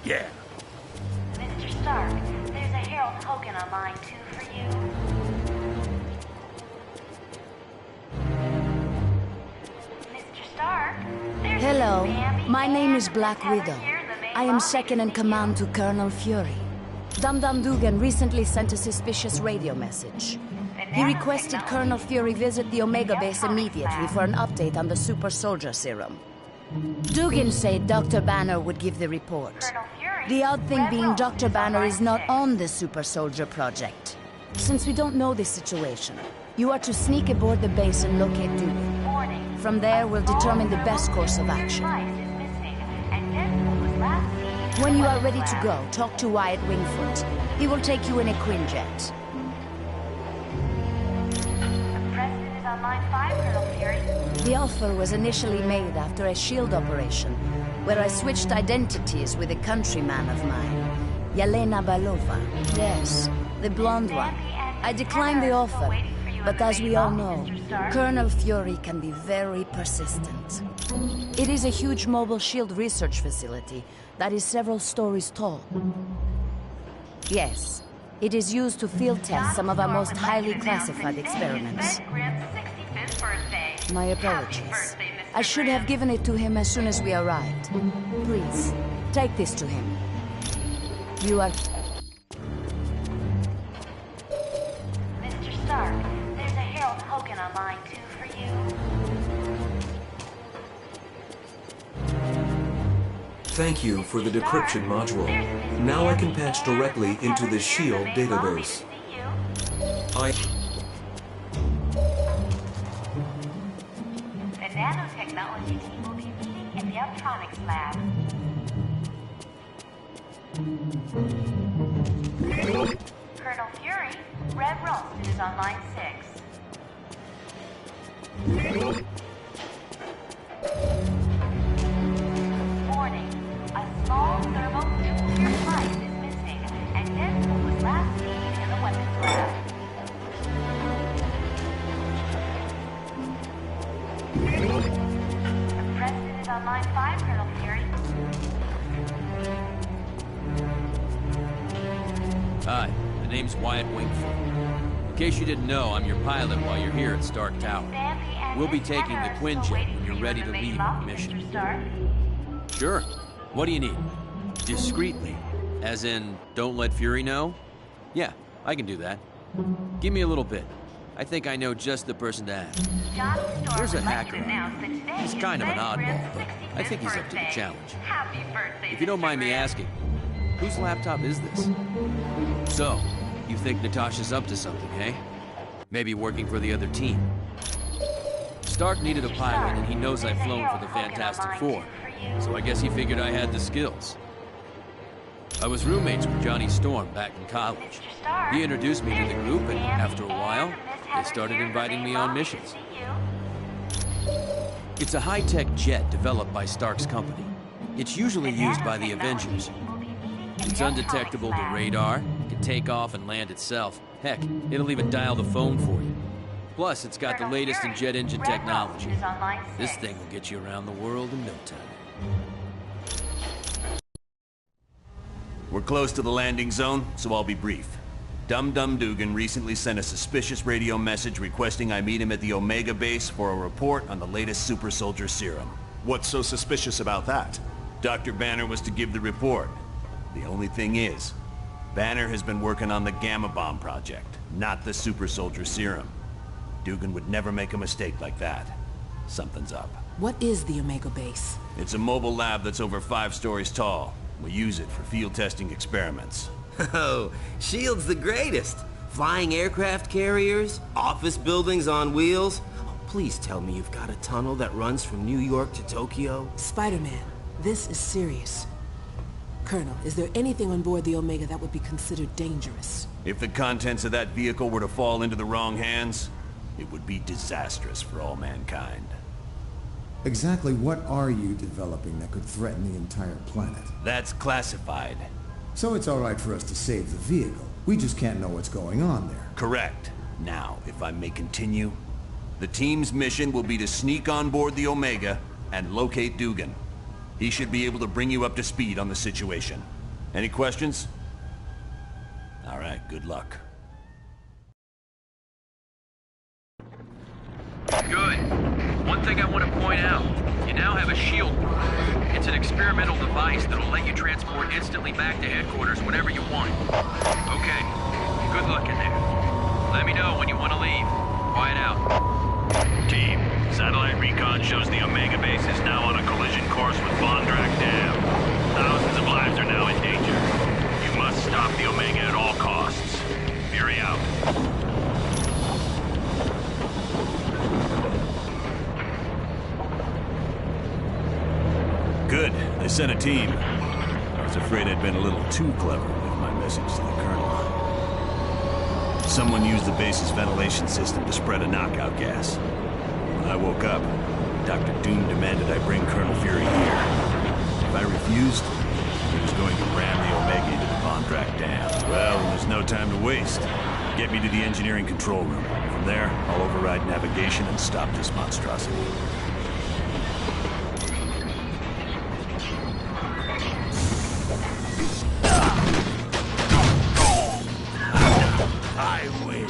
Yeah. Mr. Stark, there's a Harold Hogan on line 2 for you. Mr. Stark, there's Hello, Bambi my name is and Black Heather Widow. here in the main I am lobby second to in see command you. to Colonel Fury. Dum-Dum Dugan recently sent a suspicious radio message. He requested Colonel Fury visit the Omega base immediately for an update on the super soldier serum. Dugan said Dr. Banner would give the report. Colonel Fury, The odd thing Red being Rose Dr. is Banner line is not 6. on the super soldier project. Since we don't know this situation, you are to sneak aboard the base and locate Dugan. Warning. From there, we'll determine the best course of action. Device is missing, and Deadpool was last seen When in you the are ready lab. to go, talk to Wyatt Wingfoot. He will take you in a Quinjet. The President is on line 5, Colonel Fury. The offer was initially made after a SHIELD operation, where I switched identities with a countryman of mine, Yelena Belova. Yes, the blonde one. I declined the offer, but as we all know, Colonel Fury can be very persistent. It is a huge mobile SHIELD research facility that is several stories tall. Yes, it is used to field test some of our most highly classified experiments. My apologies. I should have given it to him as soon as we arrived. Please, take this to him. You are... Mr. Stark, there's a Harold Hogan on line 2 for you. Thank you for the decryption module. Now I can patch directly into the SHIELD database. The nanotechnology team will be meeting in the electronics lab. Colonel Fury, Red Ralston is on line 6. Warning, a small thermonuclear device is missing, and Deadpool was last seen in the weapons lab. The President is on line 5, Colonel Fury. Hi, the name's Wyatt Wingfoot. In case you didn't know, I'm your pilot while you're here at Stark Tower. We'll be taking the Quinjet when you're ready to leave on the mission. Mr. Stark. Sure. What do you need? Discreetly. As in, don't let Fury know? Yeah, I can do that. Give me a little bit. I think I know just the person to ask. Johnny Storm There's a would like hacker. to announce that today He's is kind of an Ben oddball, Grimm's but I think he's 65th up to the birthday. challenge. Happy birthday, If you don't Mr. mind me Grimm. asking, whose laptop is this? So, you think Natasha's up to something, eh? Maybe working for the other team. Stark needed a pilot, and he knows I've flown for the Fantastic Four, so I guess he figured I had the skills. I was roommates with Johnny Storm back in college. He introduced me to the group, and after a while, they started inviting me on missions. It's a high-tech jet developed by Stark's company. It's usually used by the Avengers. It's undetectable to radar, it can take off and land itself. Heck, it'll even dial the phone for you. Plus, it's got the latest in jet engine technology. This thing will get you around the world in no time. We're close to the landing zone, so I'll be brief. Dum-Dum Dugan recently sent a suspicious radio message requesting I meet him at the Omega base for a report on the latest super soldier serum. What's so suspicious about that? Dr. Banner was to give the report. The only thing is, Banner has been working on the Gamma Bomb project, not the super soldier serum. Dugan would never make a mistake like that. Something's up. What is the Omega base? It's a mobile lab that's over 5 stories tall. We use it for field testing experiments. Oh, SHIELD's the greatest. Flying aircraft carriers, office buildings on wheels. Oh, please tell me you've got a tunnel that runs from New York to Tokyo. Spider-Man, this is serious. Colonel, is there anything on board the Omega that would be considered dangerous? If the contents of that vehicle were to fall into the wrong hands, it would be disastrous for all mankind. Exactly what are you developing that could threaten the entire planet? That's classified. So it's all right for us to save the vehicle. We just can't know what's going on there. Correct. Now, if I may continue, the team's mission will be to sneak on board the Omega and locate Dugan. He should be able to bring you up to speed on the situation. Any questions? All right, good luck. Good. One thing I want to point out. You now have a shield. It's an experimental device that'll let you transport instantly back to headquarters whenever you want. Okay. Good luck in there. Let me know when you want to leave. Quiet out. Team, satellite recon shows the Omega base is now on a collision course with Vondrak Dam. Thousands of lives are now in danger. You must stop the Omega at all costs. Fury out. Good. They sent a team. I was afraid I'd been a little too clever with my message to the Colonel. Someone used the base's ventilation system to spread a knockout gas. When I woke up, Dr. Doom demanded I bring Colonel Fury here. If I refused, he was going to ram the Omega into the Vondrak Dam. Well, there's no time to waste. Get me to the engineering control room. From there, I'll override navigation and stop this monstrosity. I win.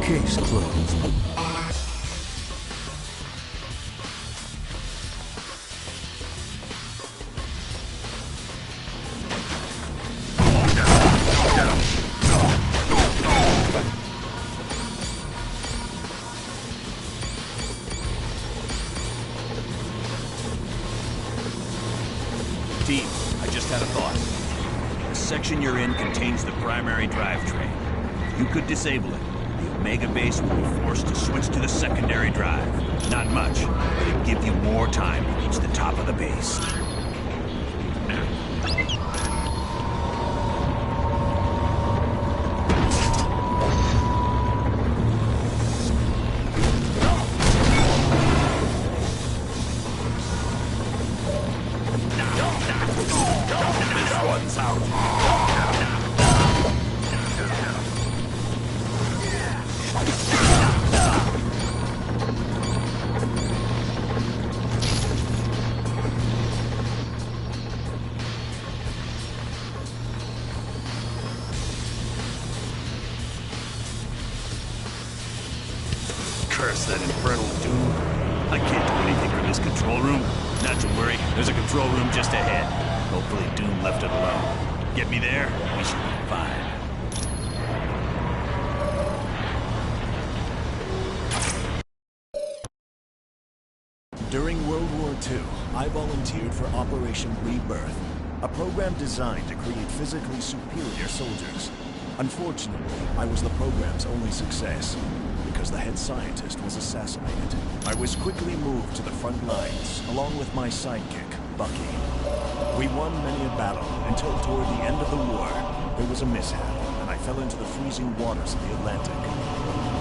Case closed. Team, I just had a thought. The section you're in contains the primary drivetrain. If you could disable it, the Omega base will be forced to switch to the secondary drive. Not much, but it'd give you more time to reach the top of the base. This one's out. Curse that infernal Doom. I can't do anything from this control room. Not to worry, there's a control room just ahead. Hopefully Doom left it alone. Get me there, we should be fine. During World War II, I volunteered for Operation Rebirth, a program designed to create physically superior soldiers. Unfortunately, I was the program's only success, because the head scientist was assassinated. I was quickly moved to the front lines, along with my sidekick, Bucky. We won many a battle, until toward the end of the war, there was a mishap, and I fell into the freezing waters of the Atlantic.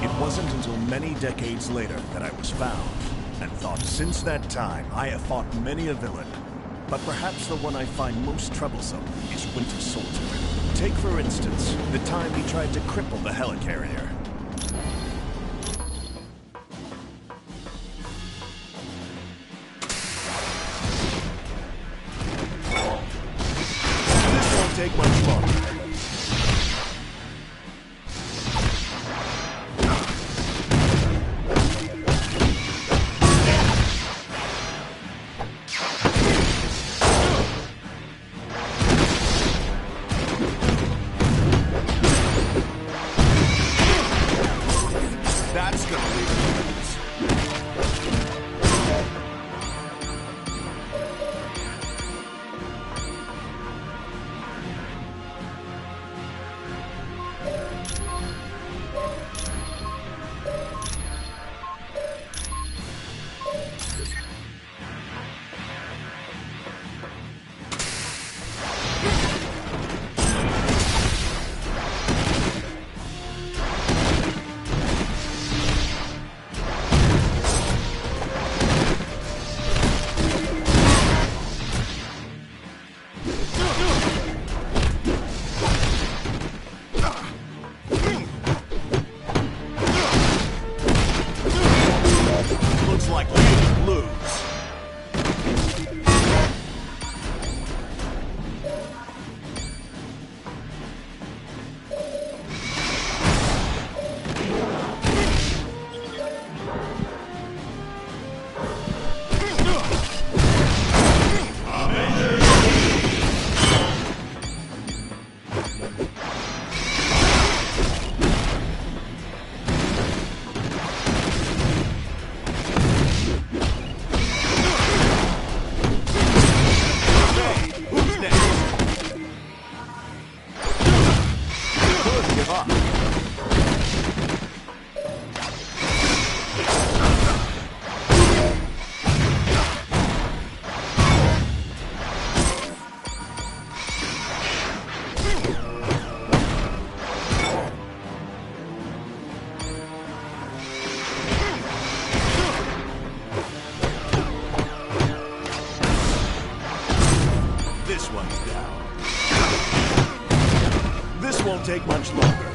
It wasn't until many decades later that I was found, and thought since that time I have fought many a villain. But perhaps the one I find most troublesome is Winter Soldier. Take, for instance, the time he tried to cripple the helicarrier. This won't take much longer. That's gonna leave a difference. take much longer.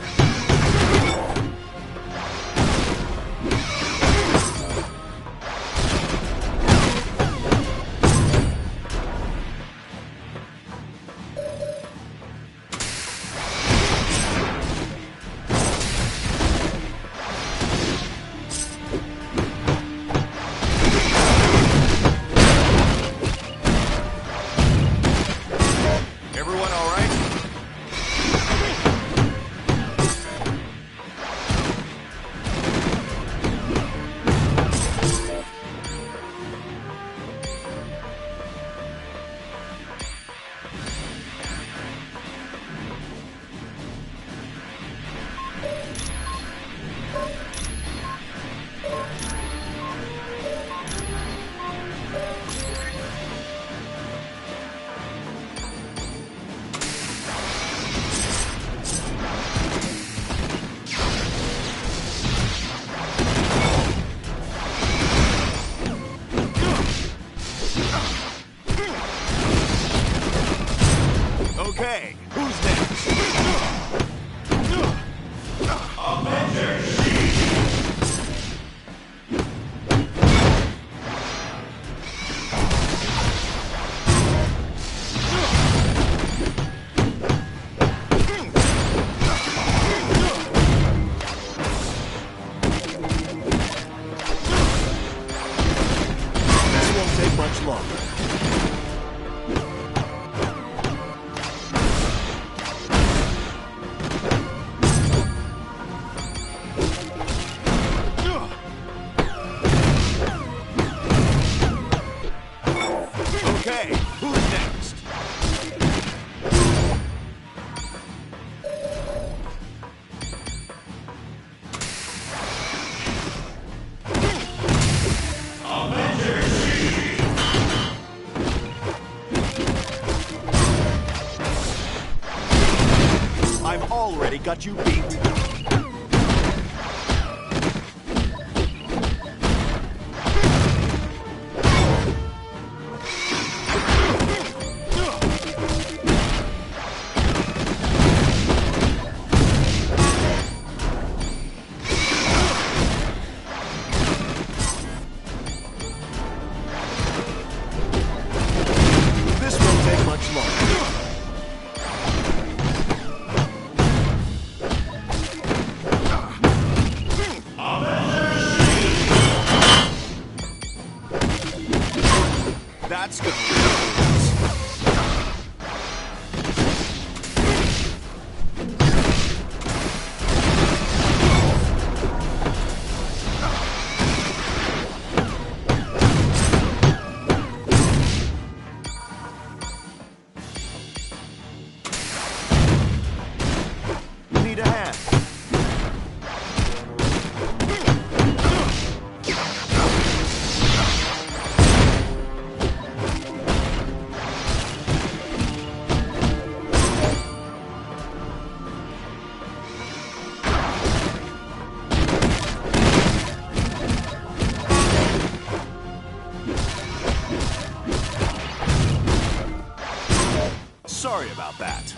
Everyone all right? Okay, who's next? This won't take much longer. Okay, who's next? I've already got you beat. This won't take much longer. That's good. Need a hand. Sorry about that.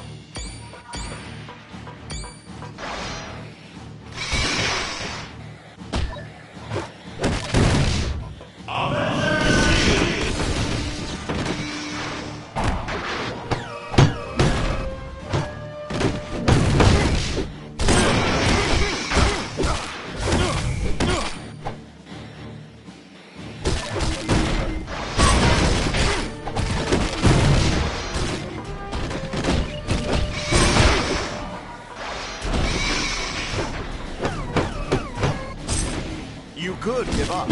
You could give up.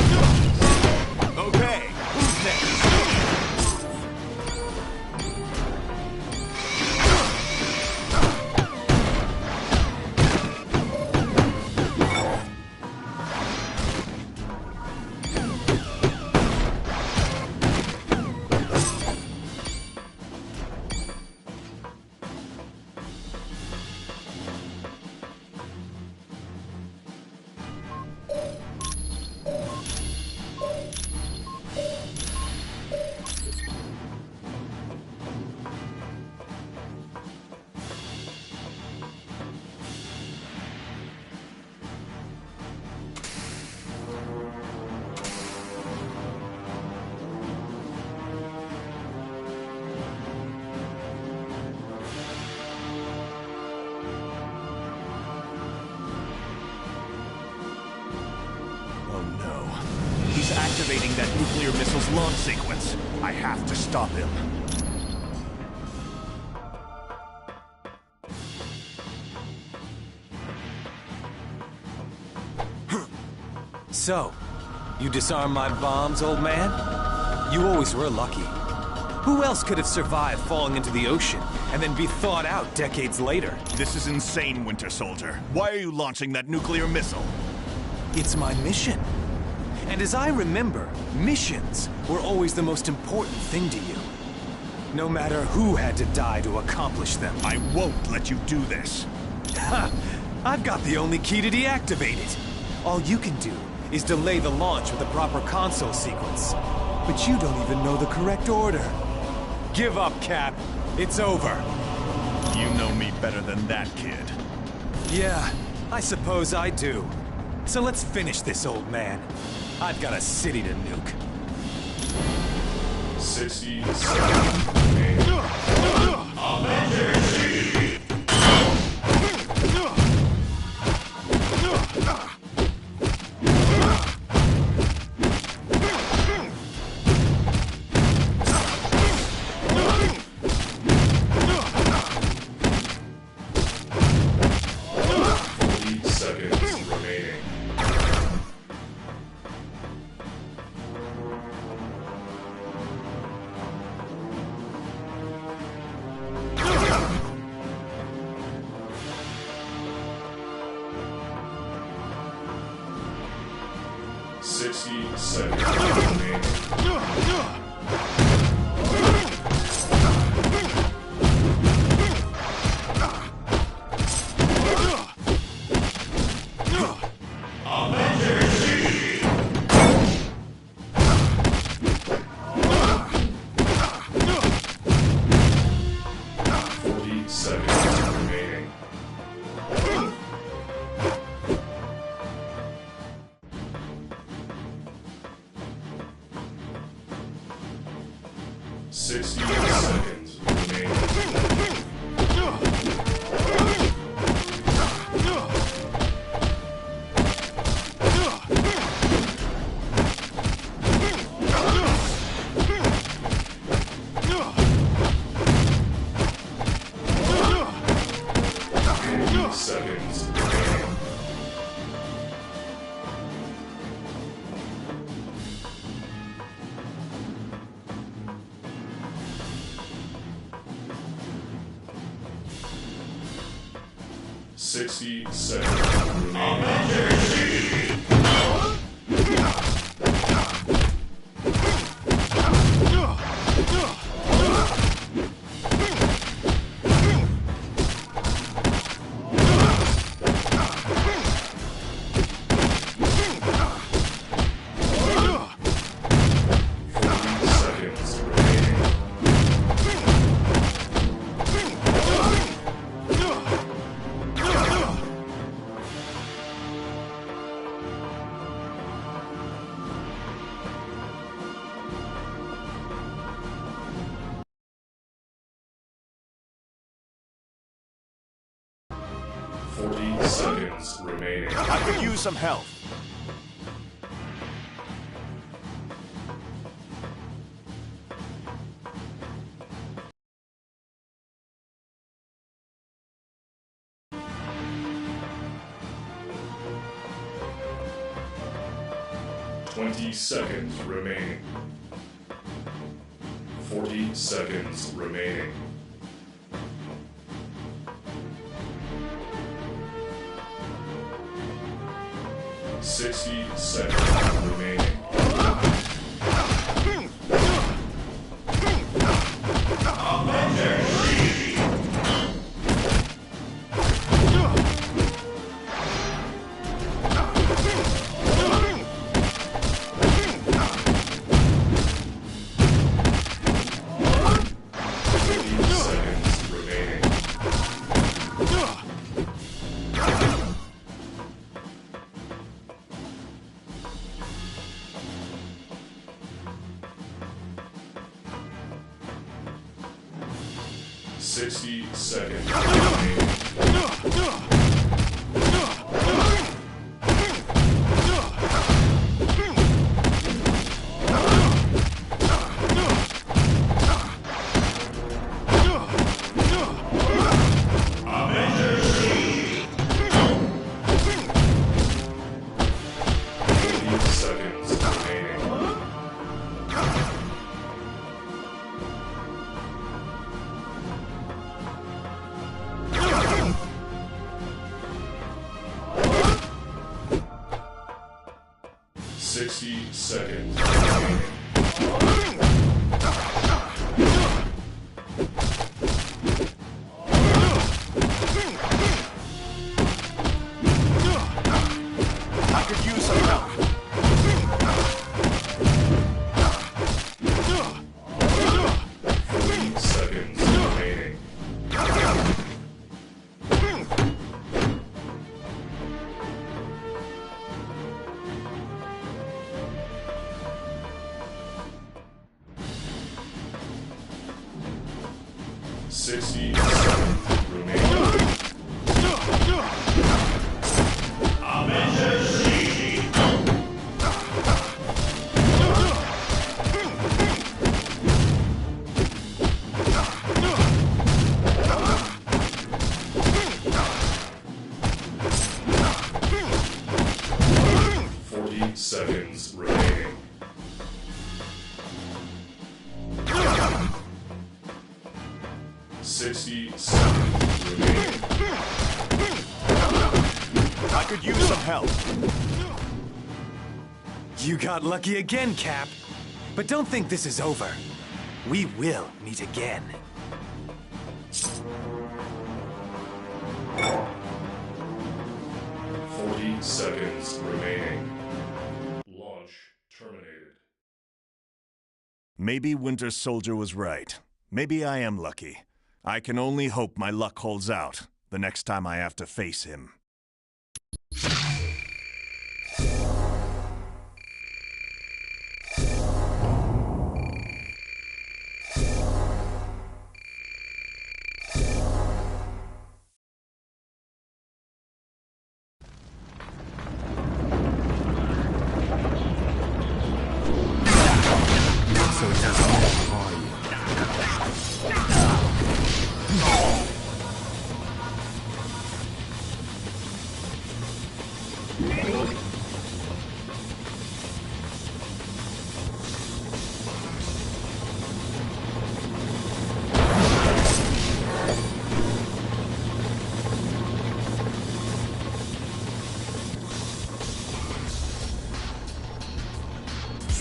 Okay, who's next? Oh no. He's activating that nuclear missile's launch sequence. I have to stop him. So, you disarm my bombs, old man? You always were lucky. Who else could have survived falling into the ocean and then be thawed out decades later? This is insane, Winter Soldier. Why are you launching that nuclear missile? It's my mission. And as I remember, missions were always the most important thing to you. No matter who had to die to accomplish them. I won't let you do this. Ha! I've got the only key to deactivate it. All you can do is delay the launch with the proper console sequence. But you don't even know the correct order. Give up, Cap. It's over. You know me better than that, kid. Yeah, I suppose I do. So let's finish this, old man. I've got a city to nuke. 60 seconds remaining. Avengers! Remaining. I could use some help. Seconds remaining. 40 seconds remaining. 60 seconds remaining. 60 seconds remaining. I could use some help. 40 seconds remaining. Sixty seconds remaining. Seconds remaining. Seconds remaining. I could use some help. You got lucky again, Cap. But don't think this is over. We will meet again. Seconds remaining. Launch terminated. Maybe Winter Soldier was right. Maybe I am lucky. I can only hope my luck holds out the next time I have to face him.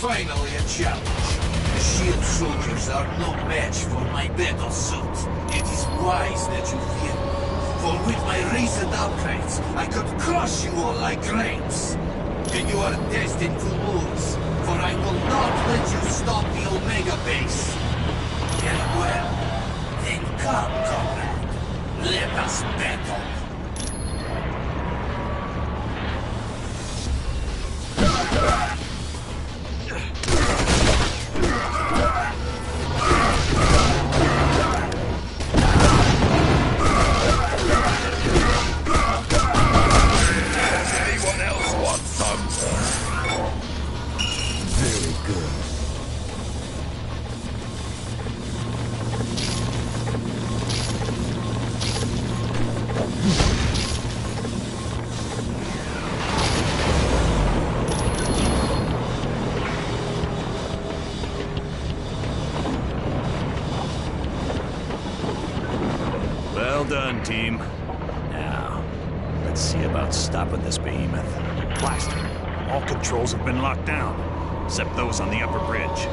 Finally a challenge. The shield soldiers are no match for my battle suit. It is wise that you fear me, for with my recent upgrades, I could crush you all like grapes. And you are destined to lose, for I will not let you stop the Omega base. Very well. Then come, comrade. Let us battle. Well done, team. Now, let's see about stopping this behemoth. Blaster, all controls have been locked down, except those on the upper bridge.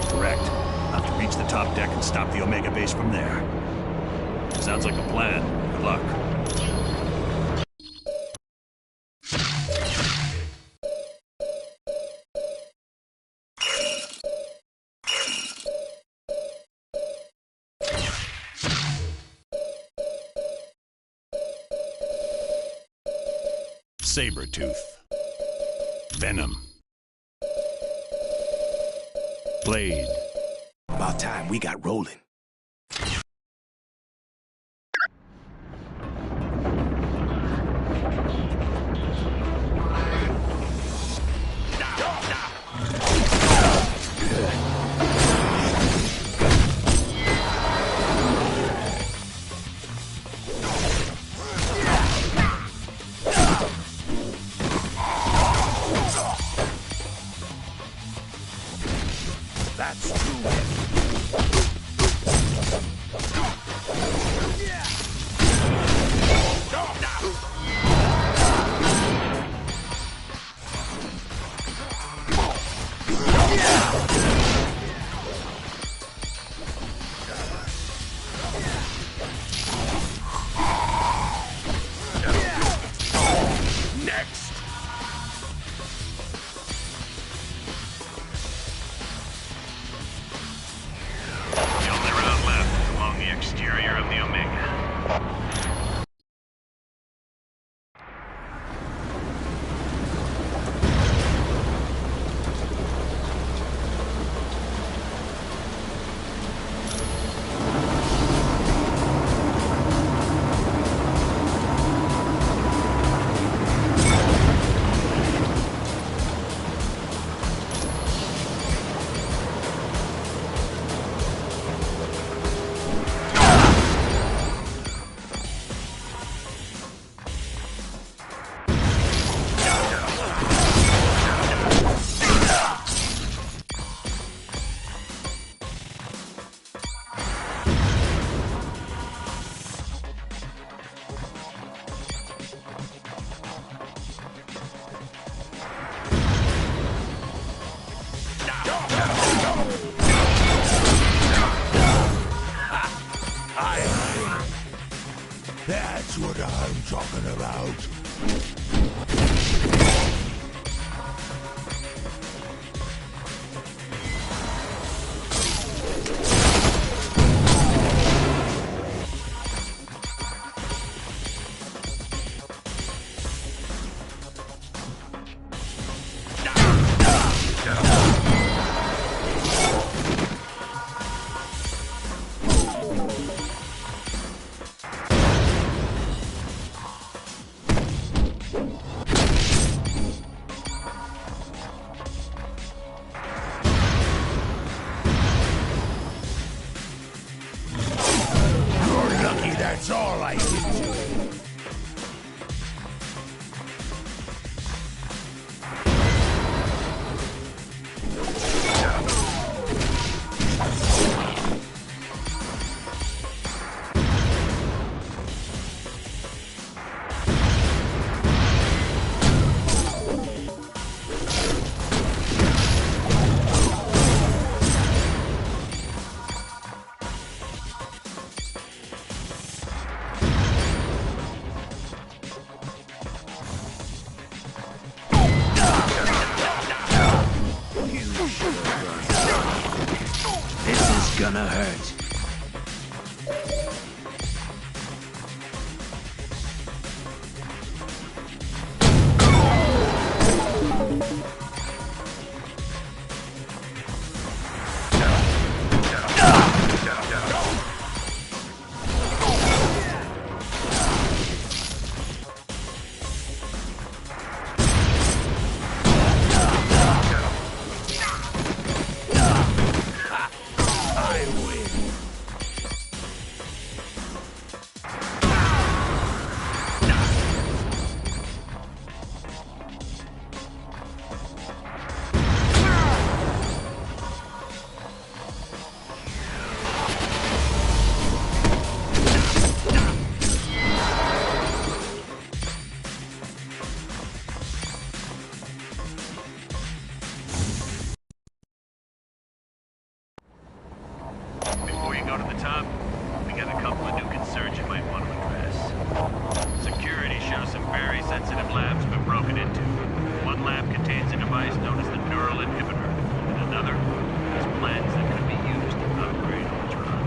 Correct. I'll have to reach the top deck and stop the Omega base from there. Sounds like a plan. Good luck. Sabretooth. Venom. Blade. About time we got rolling. That's too That's what I'm talking about. That's all I can do. Gonna hurt. Before you go to the top, we got a couple of new concerns you might want to address. Security shows some very sensitive labs been broken into. One lab contains a device known as the neural inhibitor, and another has plans that could be used to upgrade Ultron.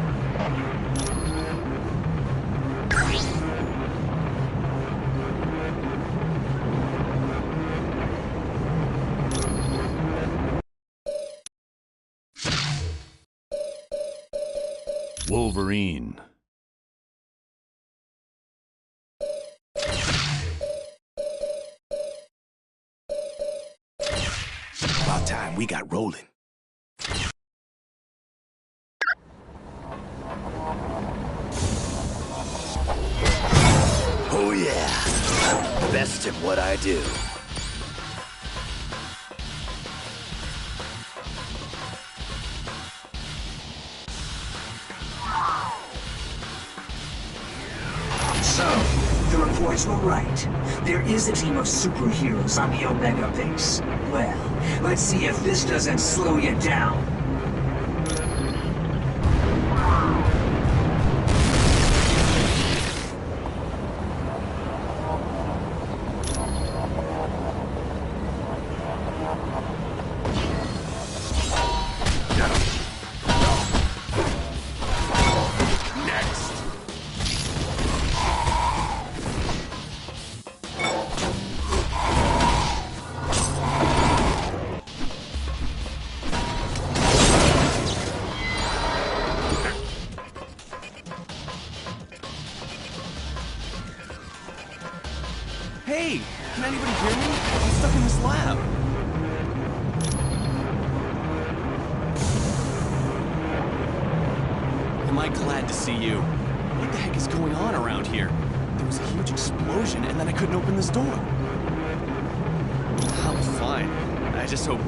Wolverine. About time we got rolling. Oh yeah, best at what I do. So, the reports were right. There is a team of superheroes on the Omega base. Well, let's see if this doesn't slow you down. Hey, can anybody hear me? I'm stuck in this lab. Am I glad to see you? What the heck is going on around here? There was a huge explosion and then I couldn't open this door. I'm fine. I just hope...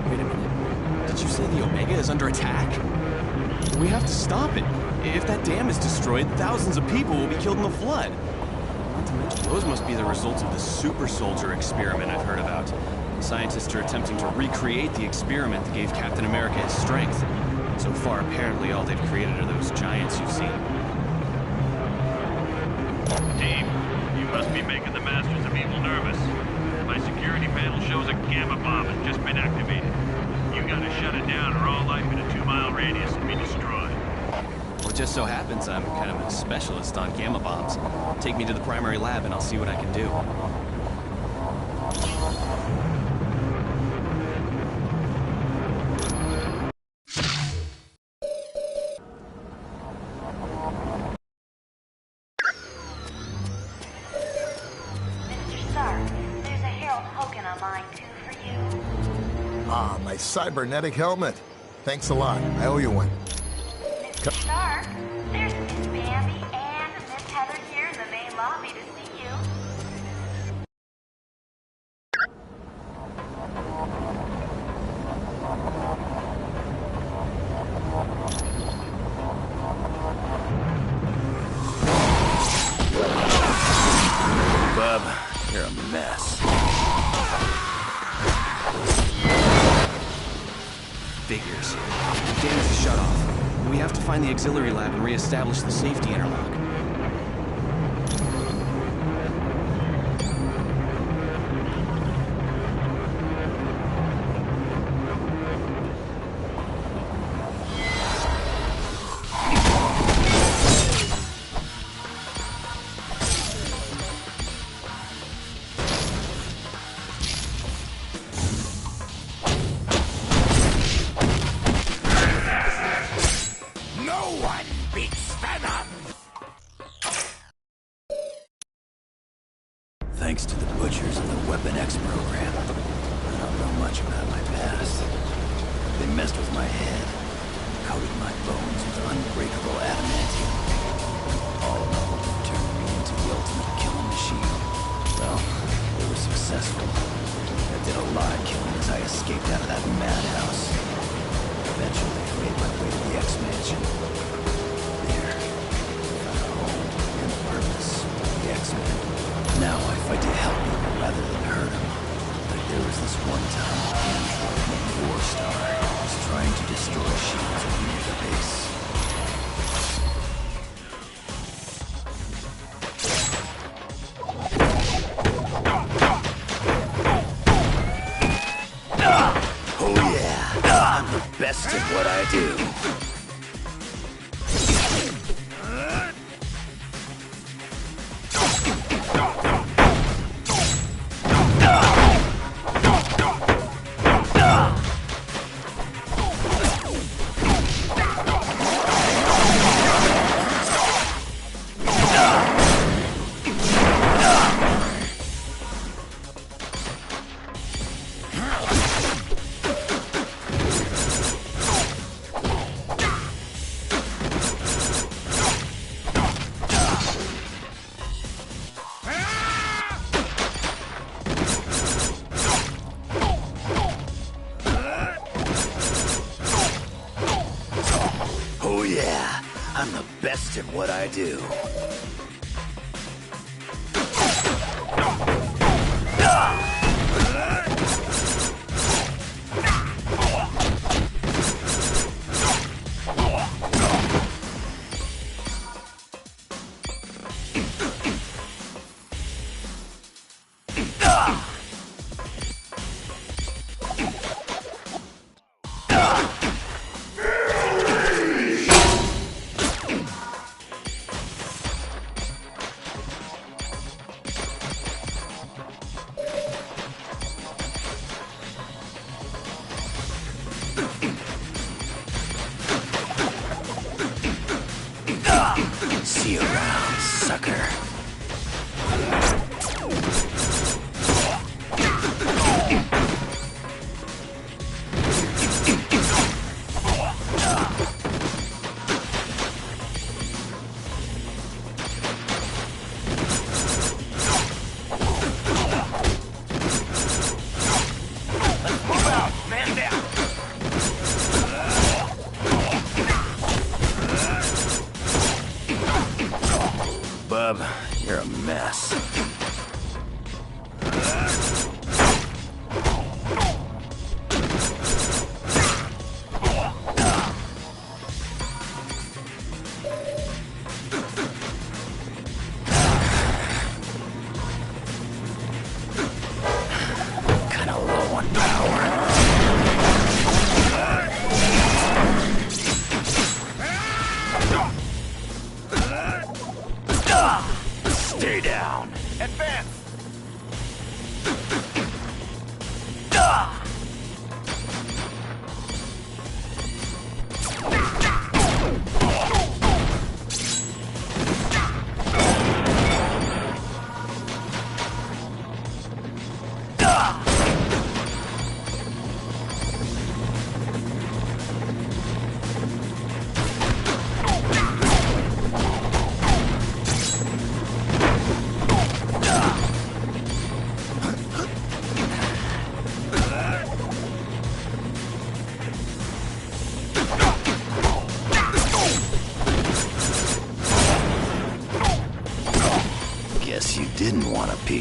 Wait a minute. Did you say the Omega is under attack? We have to stop it. If that dam is destroyed, thousands of people will be killed in the flood. Not to mention, those must be the results of the super soldier experiment I've heard about. Scientists are attempting to recreate the experiment that gave Captain America his strength. So far, apparently, all they've created are those giants you've seen. be making the Masters of Evil nervous. My security panel shows a gamma bomb has just been activated. You gotta shut it down or all life in a 2-mile radius will be destroyed. Well, it just so happens I'm kind of a specialist on gamma bombs. Take me to the primary lab and I'll see what I can do. Mr. Stark, there's a Harold Hogan on line 2 for you. Ah, my cybernetic helmet. Thanks a lot. I owe you one. Mr. Stark, there's Miss Bambi and Miss Heather here in the main lobby to see you. Bub, you're a mess. Figures. Dams is shut off. We have to find the auxiliary lab and re-establish the safety interlock. Thanks to the Butchers and the Weapon X program. I don't know much about my past. They messed with my head, coated my bones with unbreakable adamantium. All in all, they turned me into the ultimate killing machine. Well, they were successful. I did a lot of killing as I escaped out of that madhouse. Eventually, I made my way to the X-Mansion. There, I found a home and purpose. The X-Men. Now I fight to help people rather than hurt them. Like there was this one time an android named Warstar was trying to destroy Shield's Omega base. Oh yeah, I'm the best at what I do. Oh yeah, I'm the best at what I do. See you around, sucker. Bub,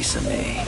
piece of me.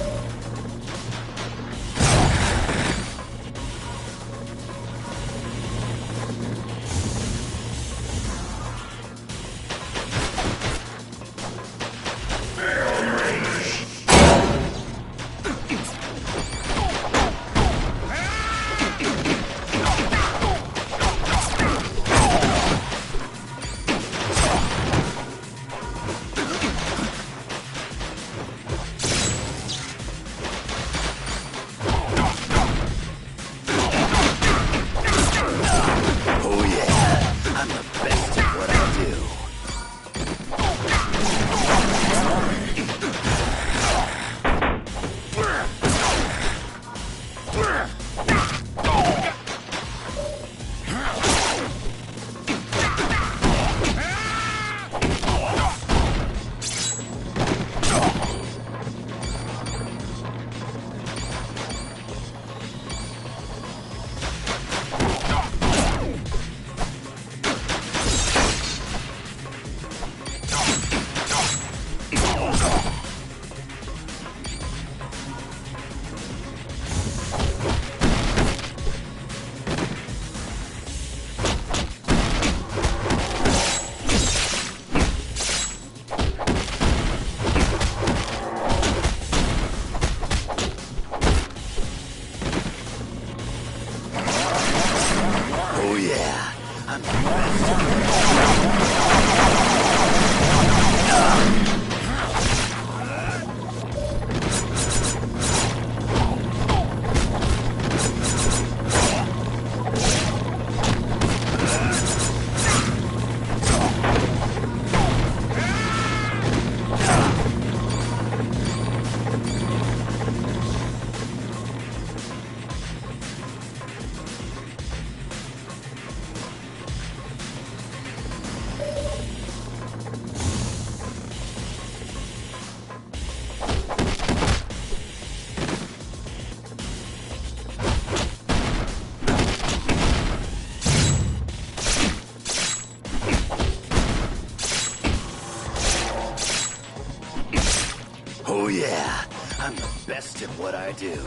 Oh yeah, I'm the best at what I do.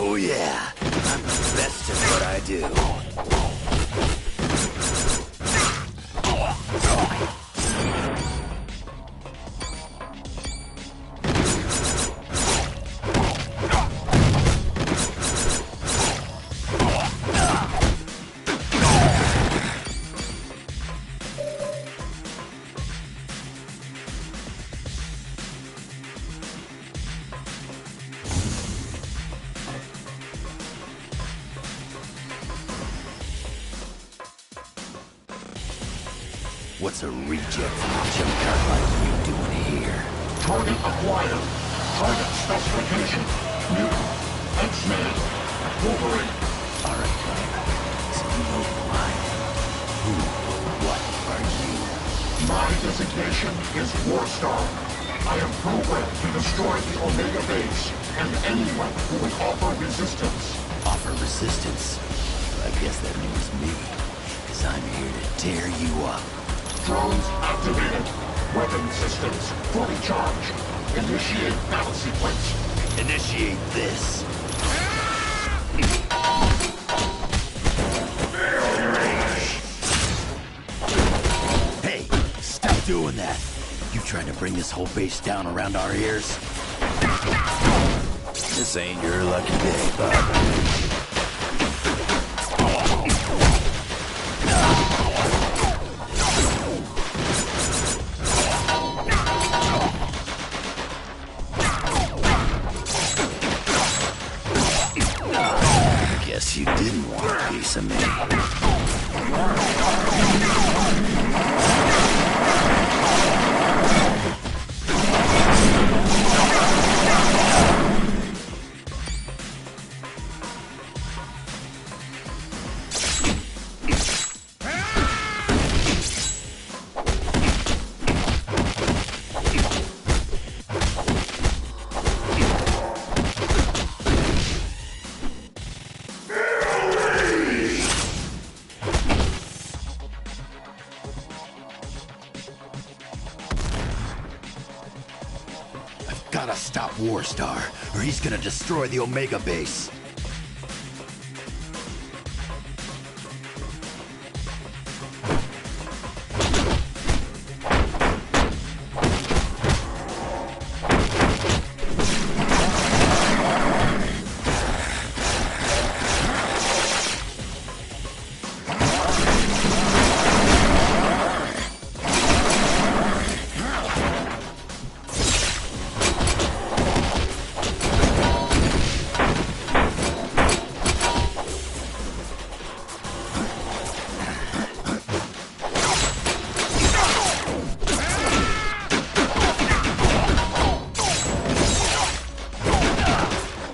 Oh yeah, I'm the best at what I do. What's a reject from a junkyard like you doing here? Target acquired. Target specification. Mutant. X-Man. Wolverine. Alright, Clem. So you know who I am. Who or what are you? My designation is Warstar. I am programmed to destroy the Omega base and anyone who would offer resistance. Offer resistance? I guess that means me. Because I'm here to tear you up. Drones activated. Weapon systems fully charged. Initiate battle sequence. Initiate this. Hey, stop doing that. You trying to bring this whole base down around our ears? This ain't your lucky day, bud. Guess you didn't want a piece of me. Warstar, or he's gonna destroy the Omega base.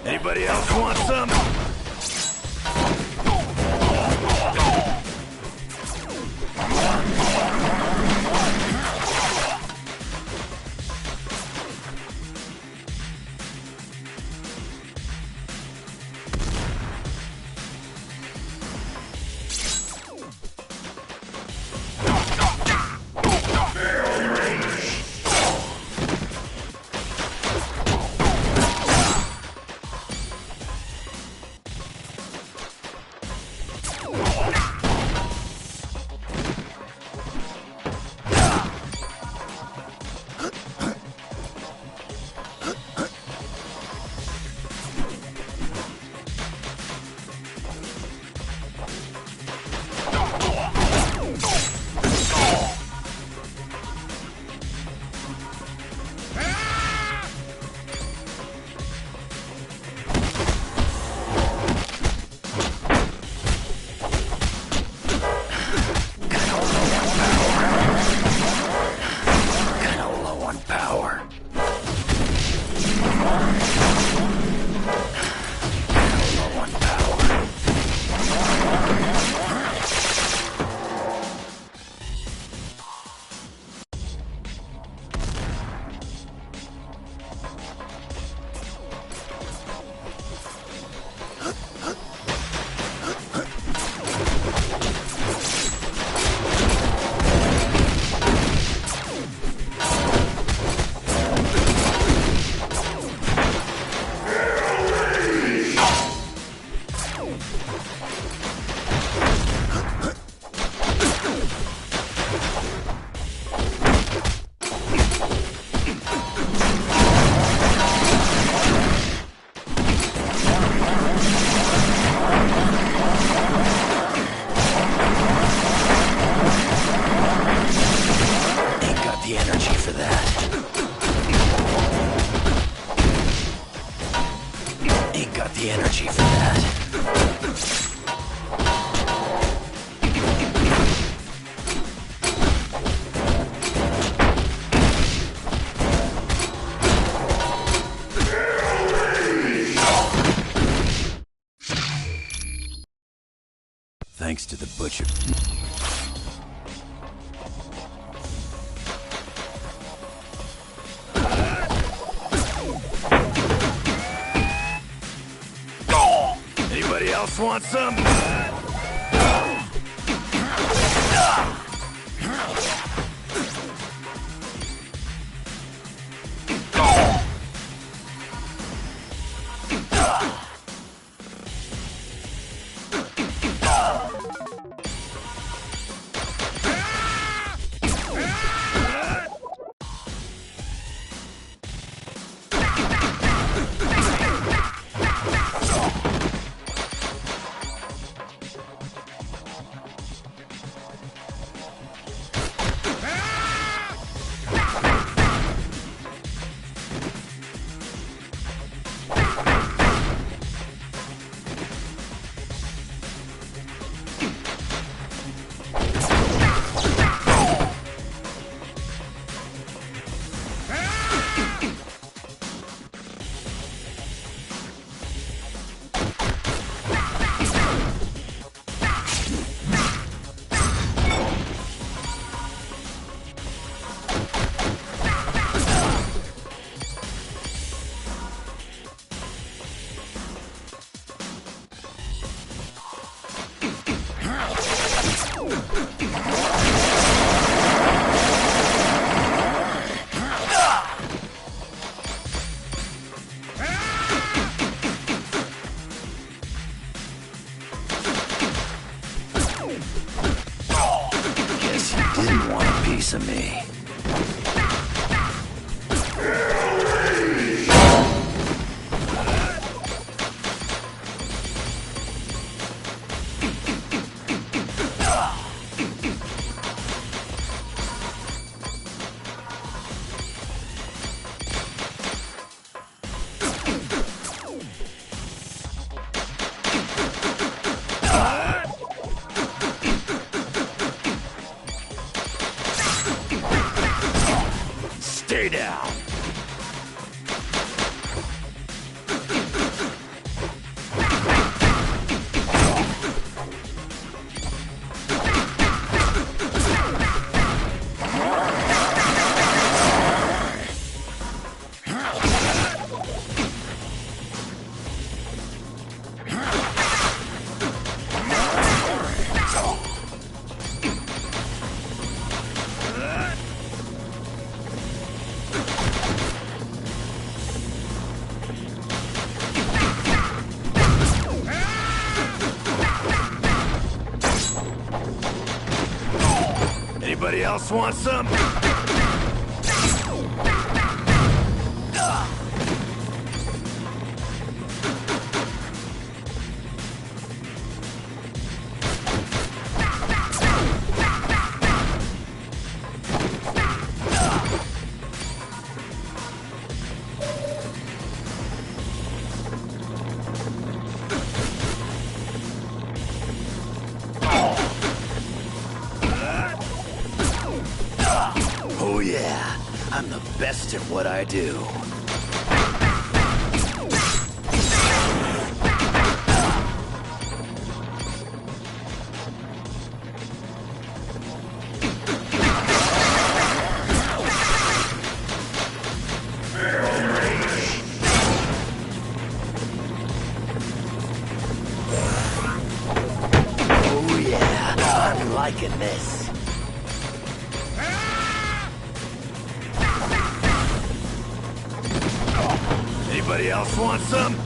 Anybody else want some? The energy for that. Thanks to the butcher. Anybody else want some? piece of me. Stay down. Anybody else want some? Oh yeah, I'm the best at what I do. Oh yeah, I'm liking this. Anybody else want some?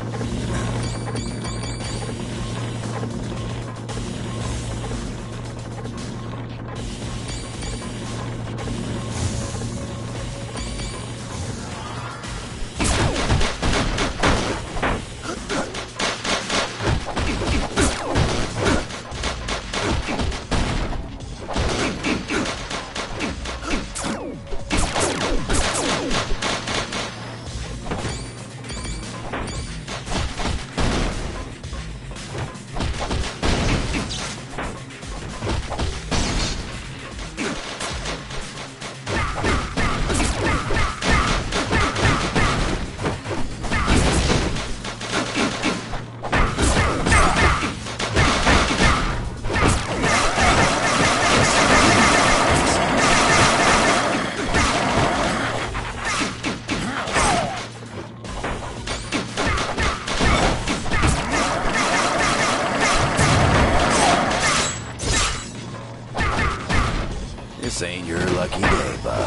This ain't your lucky day, bub.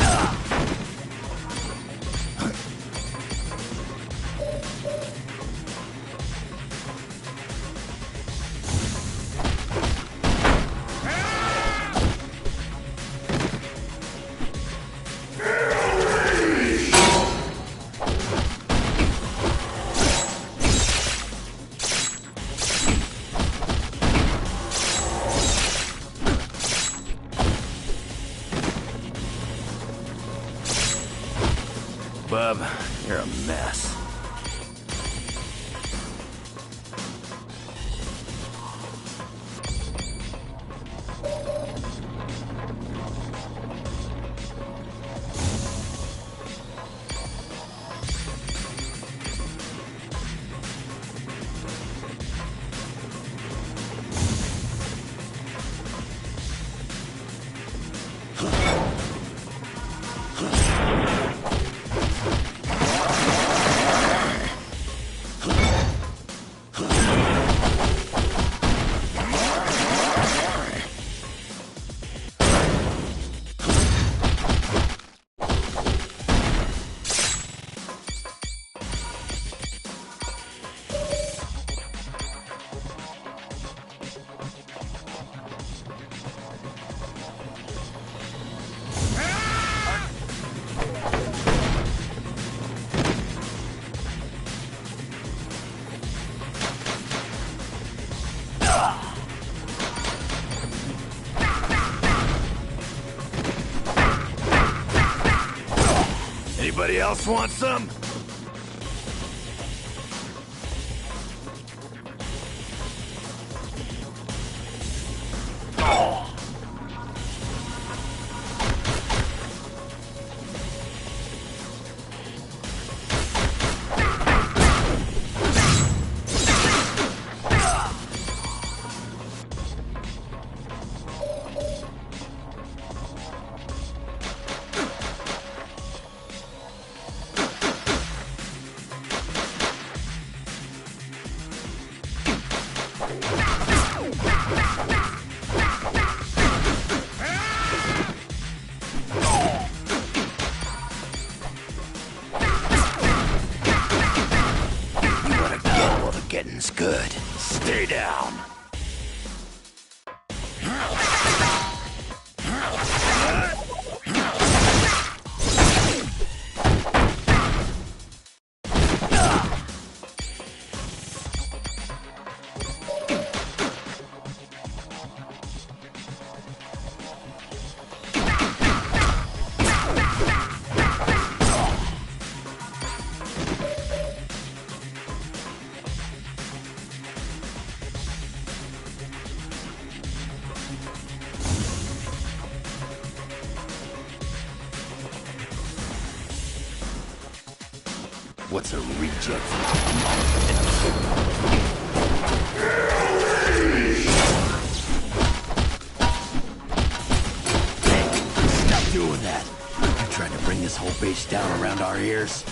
Anybody else want some? Getting's good. Stay down. What's a reject from Stop doing that! You trying to bring this whole base down around our ears?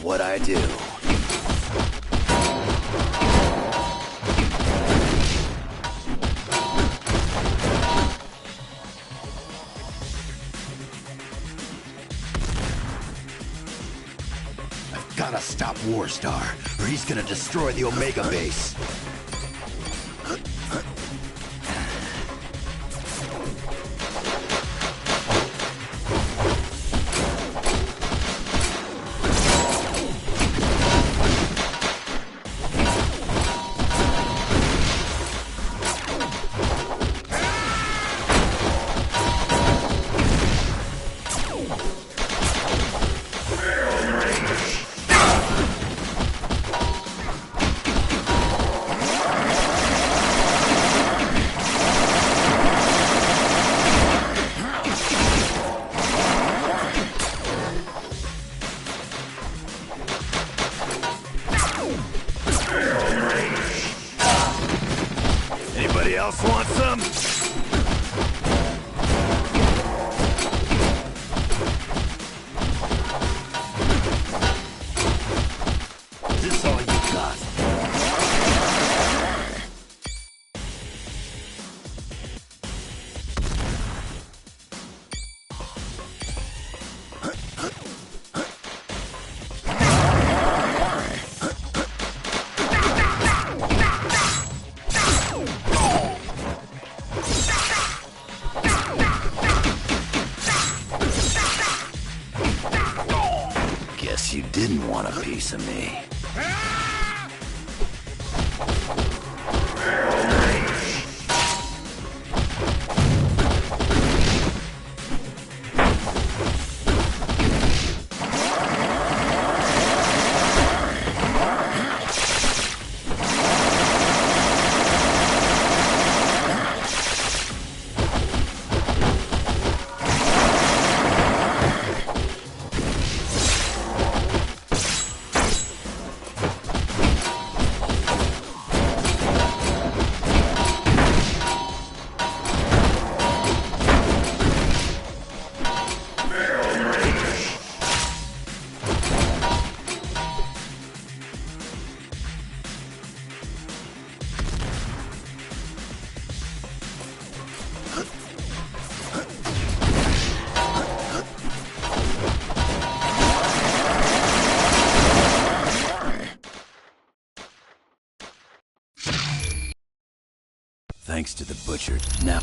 What I do. I've gotta stop Warstar, or he's gonna destroy the Omega base. Anybody else want some? Is this all you got? Guess you didn't want a piece of me. Thanks to the butcher. Now...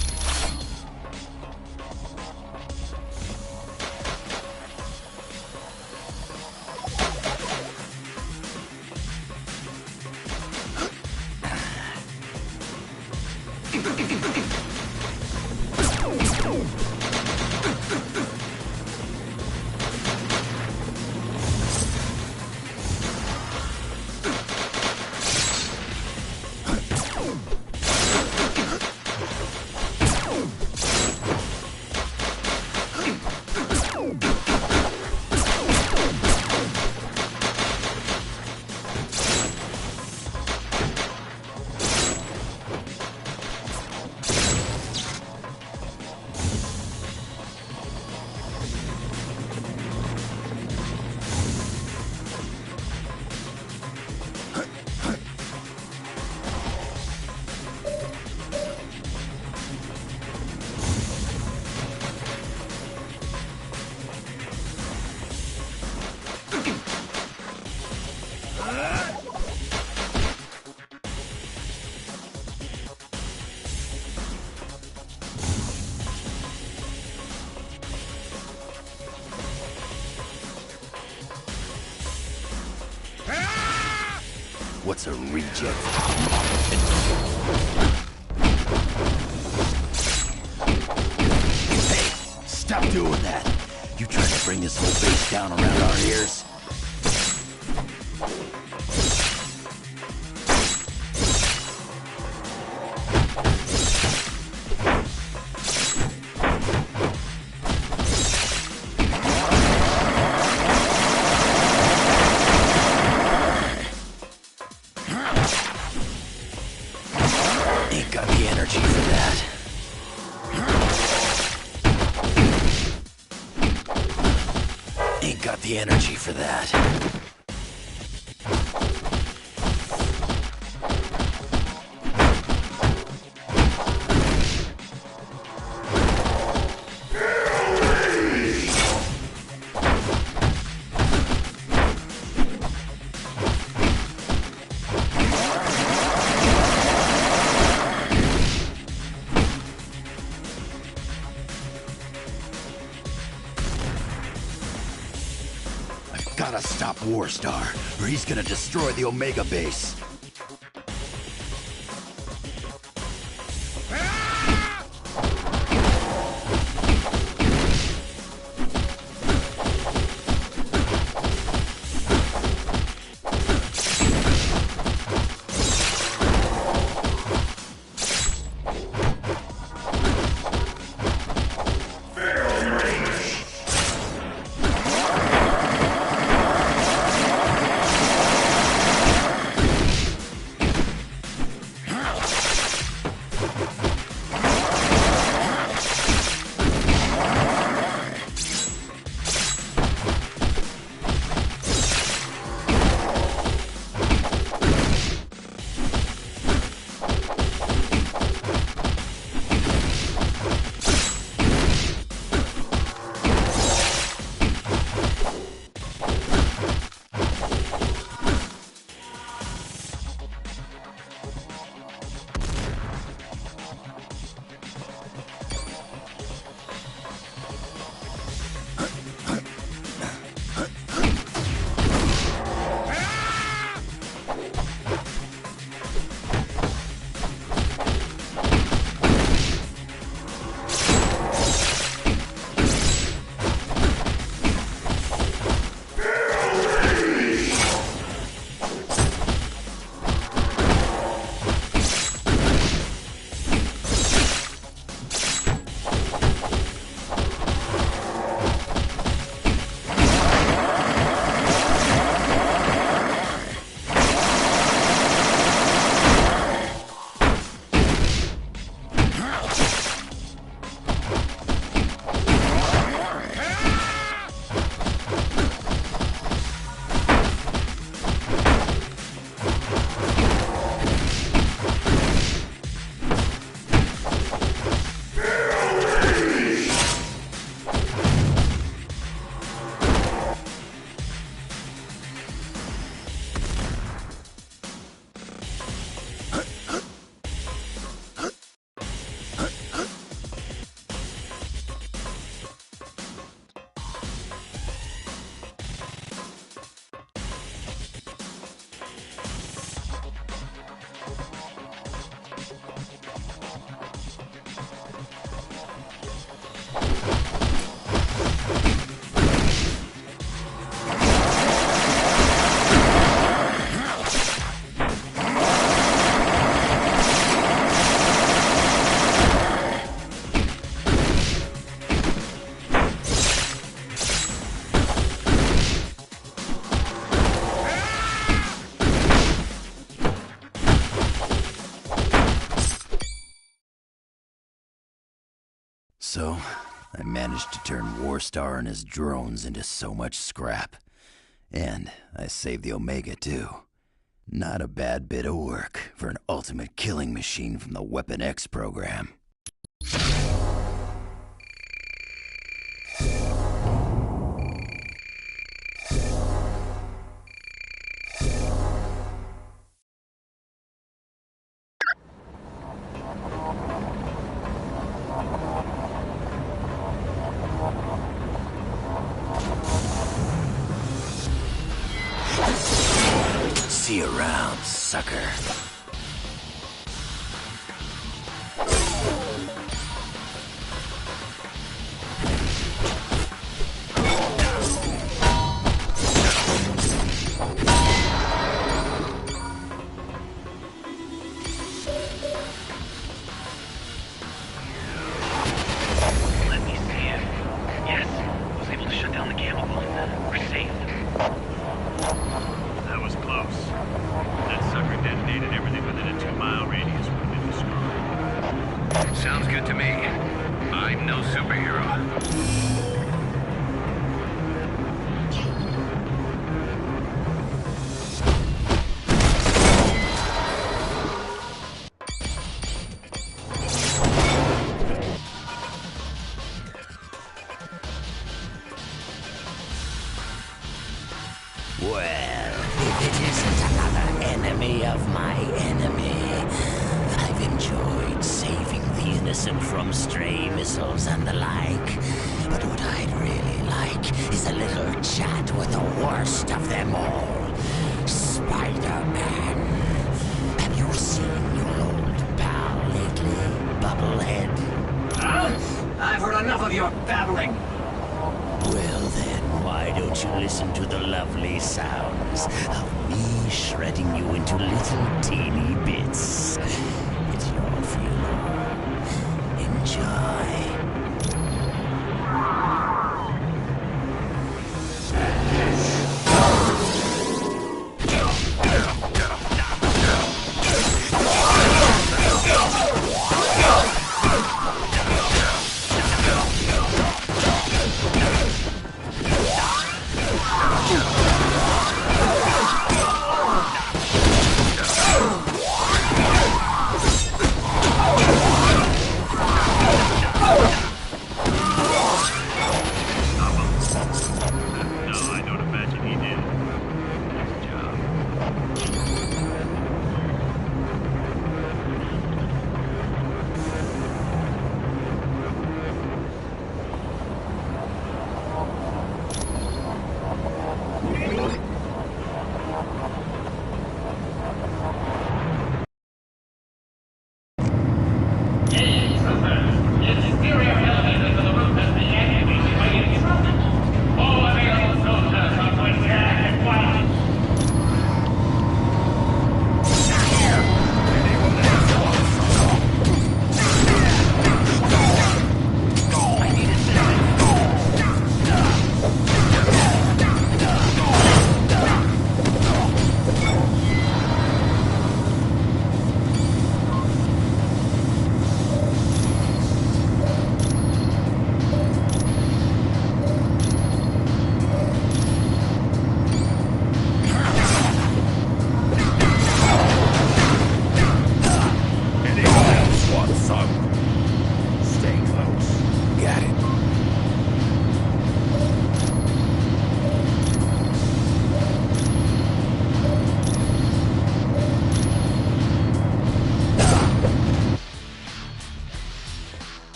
What's a reject? Hey, stop doing that! You trying to bring this whole base down around our ears? Ain't got the energy for that. Ain't got the energy for that. Gotta stop Warstar, or he's gonna destroy the Omega base. Also, I managed to turn Warstar and his drones into so much scrap. And I saved the Omega too. Not a bad bit of work for an ultimate killing machine from the Weapon X program. See you around, sucker. Let me see it. Yes, I was able to shut down the gamma bomb. We're safe. That was close. That sucker detonated everything within a 2-mile radius would have been destroyed. Sounds good to me. I'm no superhero. Well, if it isn't another enemy of my enemy, I've enjoyed saving the innocent from stray missiles and the like. But what I'd really like is a little chat with the worst of them all, Spider-Man. Have you seen your old pal lately, Bubblehead? I've heard enough of your babbling. Well then, why don't you listen to the lovely sounds of me shredding you into little teeny bits? It's your funeral. Enjoy.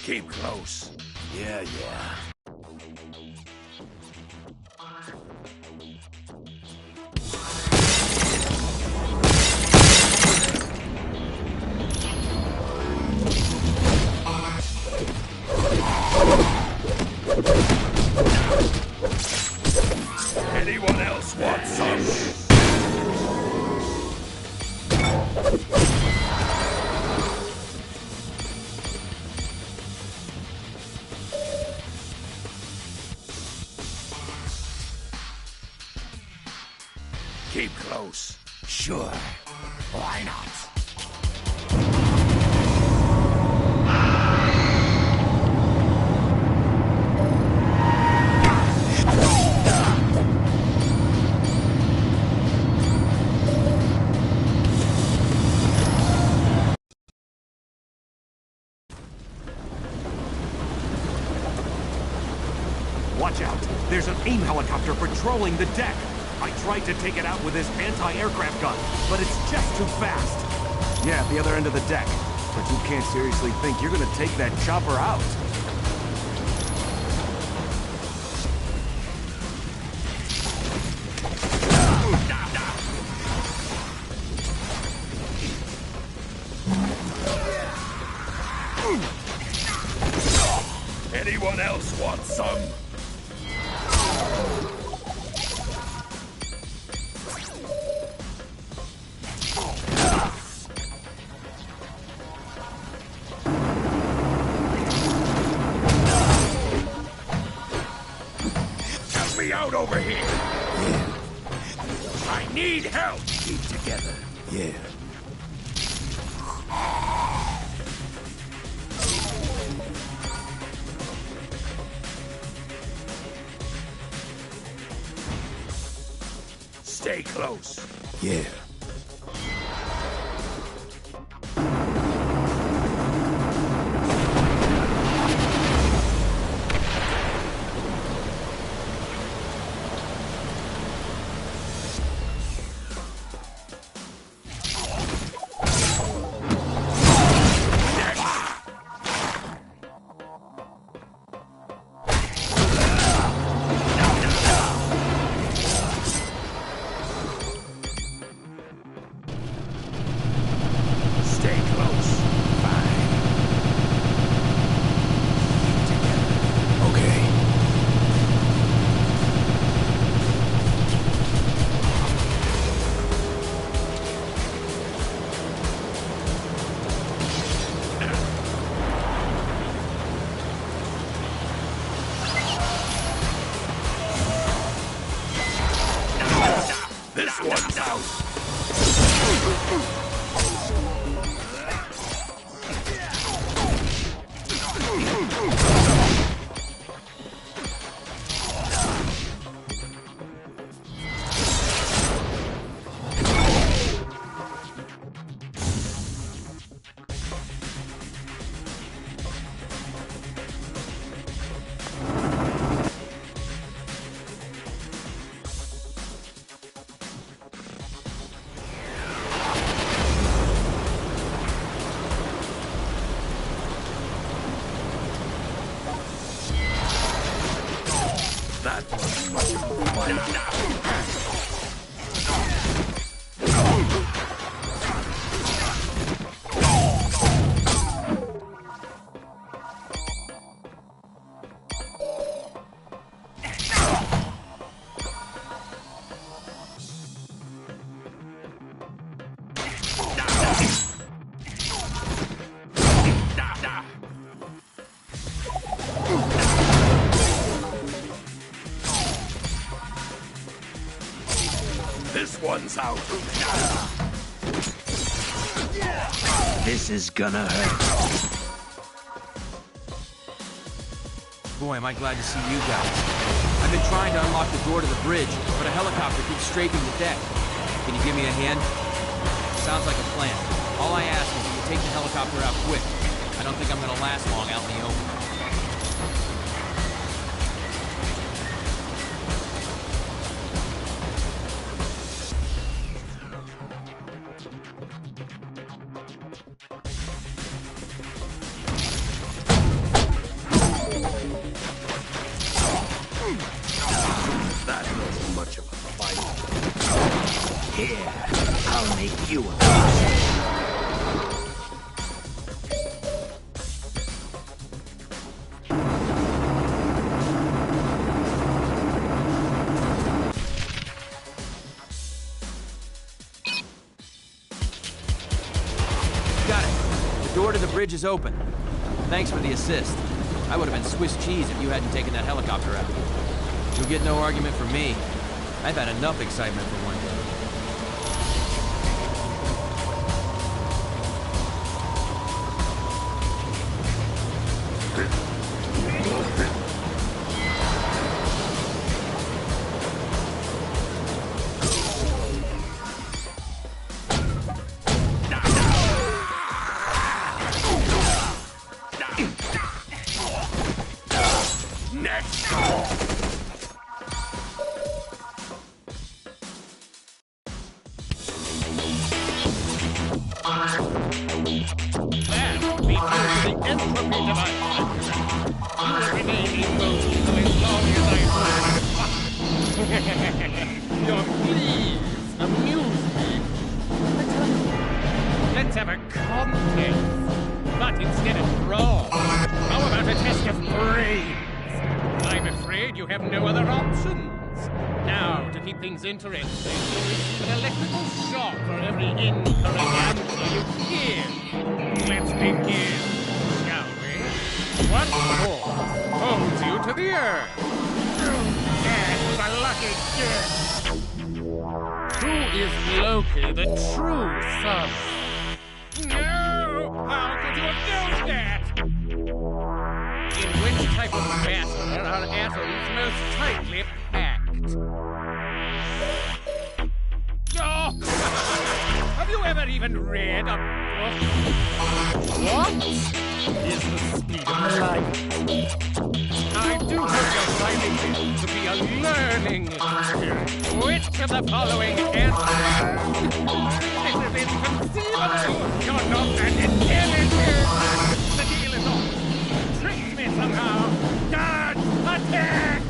Keep close. Yeah, yeah. Anyone else want some? Keep close. Sure. Why not? AIM helicopter patrolling the deck. I tried to take it out with this anti-aircraft gun, but it's just too fast. Yeah, at the other end of the deck. But you can't seriously think you're gonna take that chopper out. Anyone else want some? Help me out over here! Yeah. I need help! Keep together. Yeah. Stay close. Yeah. This one's out. That was much This one's out. This is gonna hurt. Boy, am I glad to see you guys. I've been trying to unlock the door to the bridge, but a helicopter keeps strafing the deck. Can you give me a hand? Sounds like a plan. All I ask is that you take the helicopter out quick. I don't think I'm gonna last long out in the open. That wasn't much of a fight. Here, I'll make you a Got it. The door to the bridge is open. Thanks for the assist. I would have been Swiss cheese if you hadn't taken that helicopter out. You'll get no argument from me. I've had enough excitement for one day. entropy device. You will remain immobile as long as I live. Your pleas amuse me. Let's have a contest. But instead of brawn, how about a test of brains? I'm afraid you have no other options. Now, to keep things interesting, you'll receive an electrical shock for every incorrect answer you give. Let's begin, shall we? What force holds you to the earth? That was a lucky guess. Who is Loki, the true son? No! How could you have known that? In which type of matter are atoms most tightly packed? Oh! Have you ever even read a book? What is the speed of light? I do hope you're finding this to be a learning experience. Which of the following answers? This is inconceivable! You're not an intelligent! The deal is off! Trick me somehow! Guards, attack!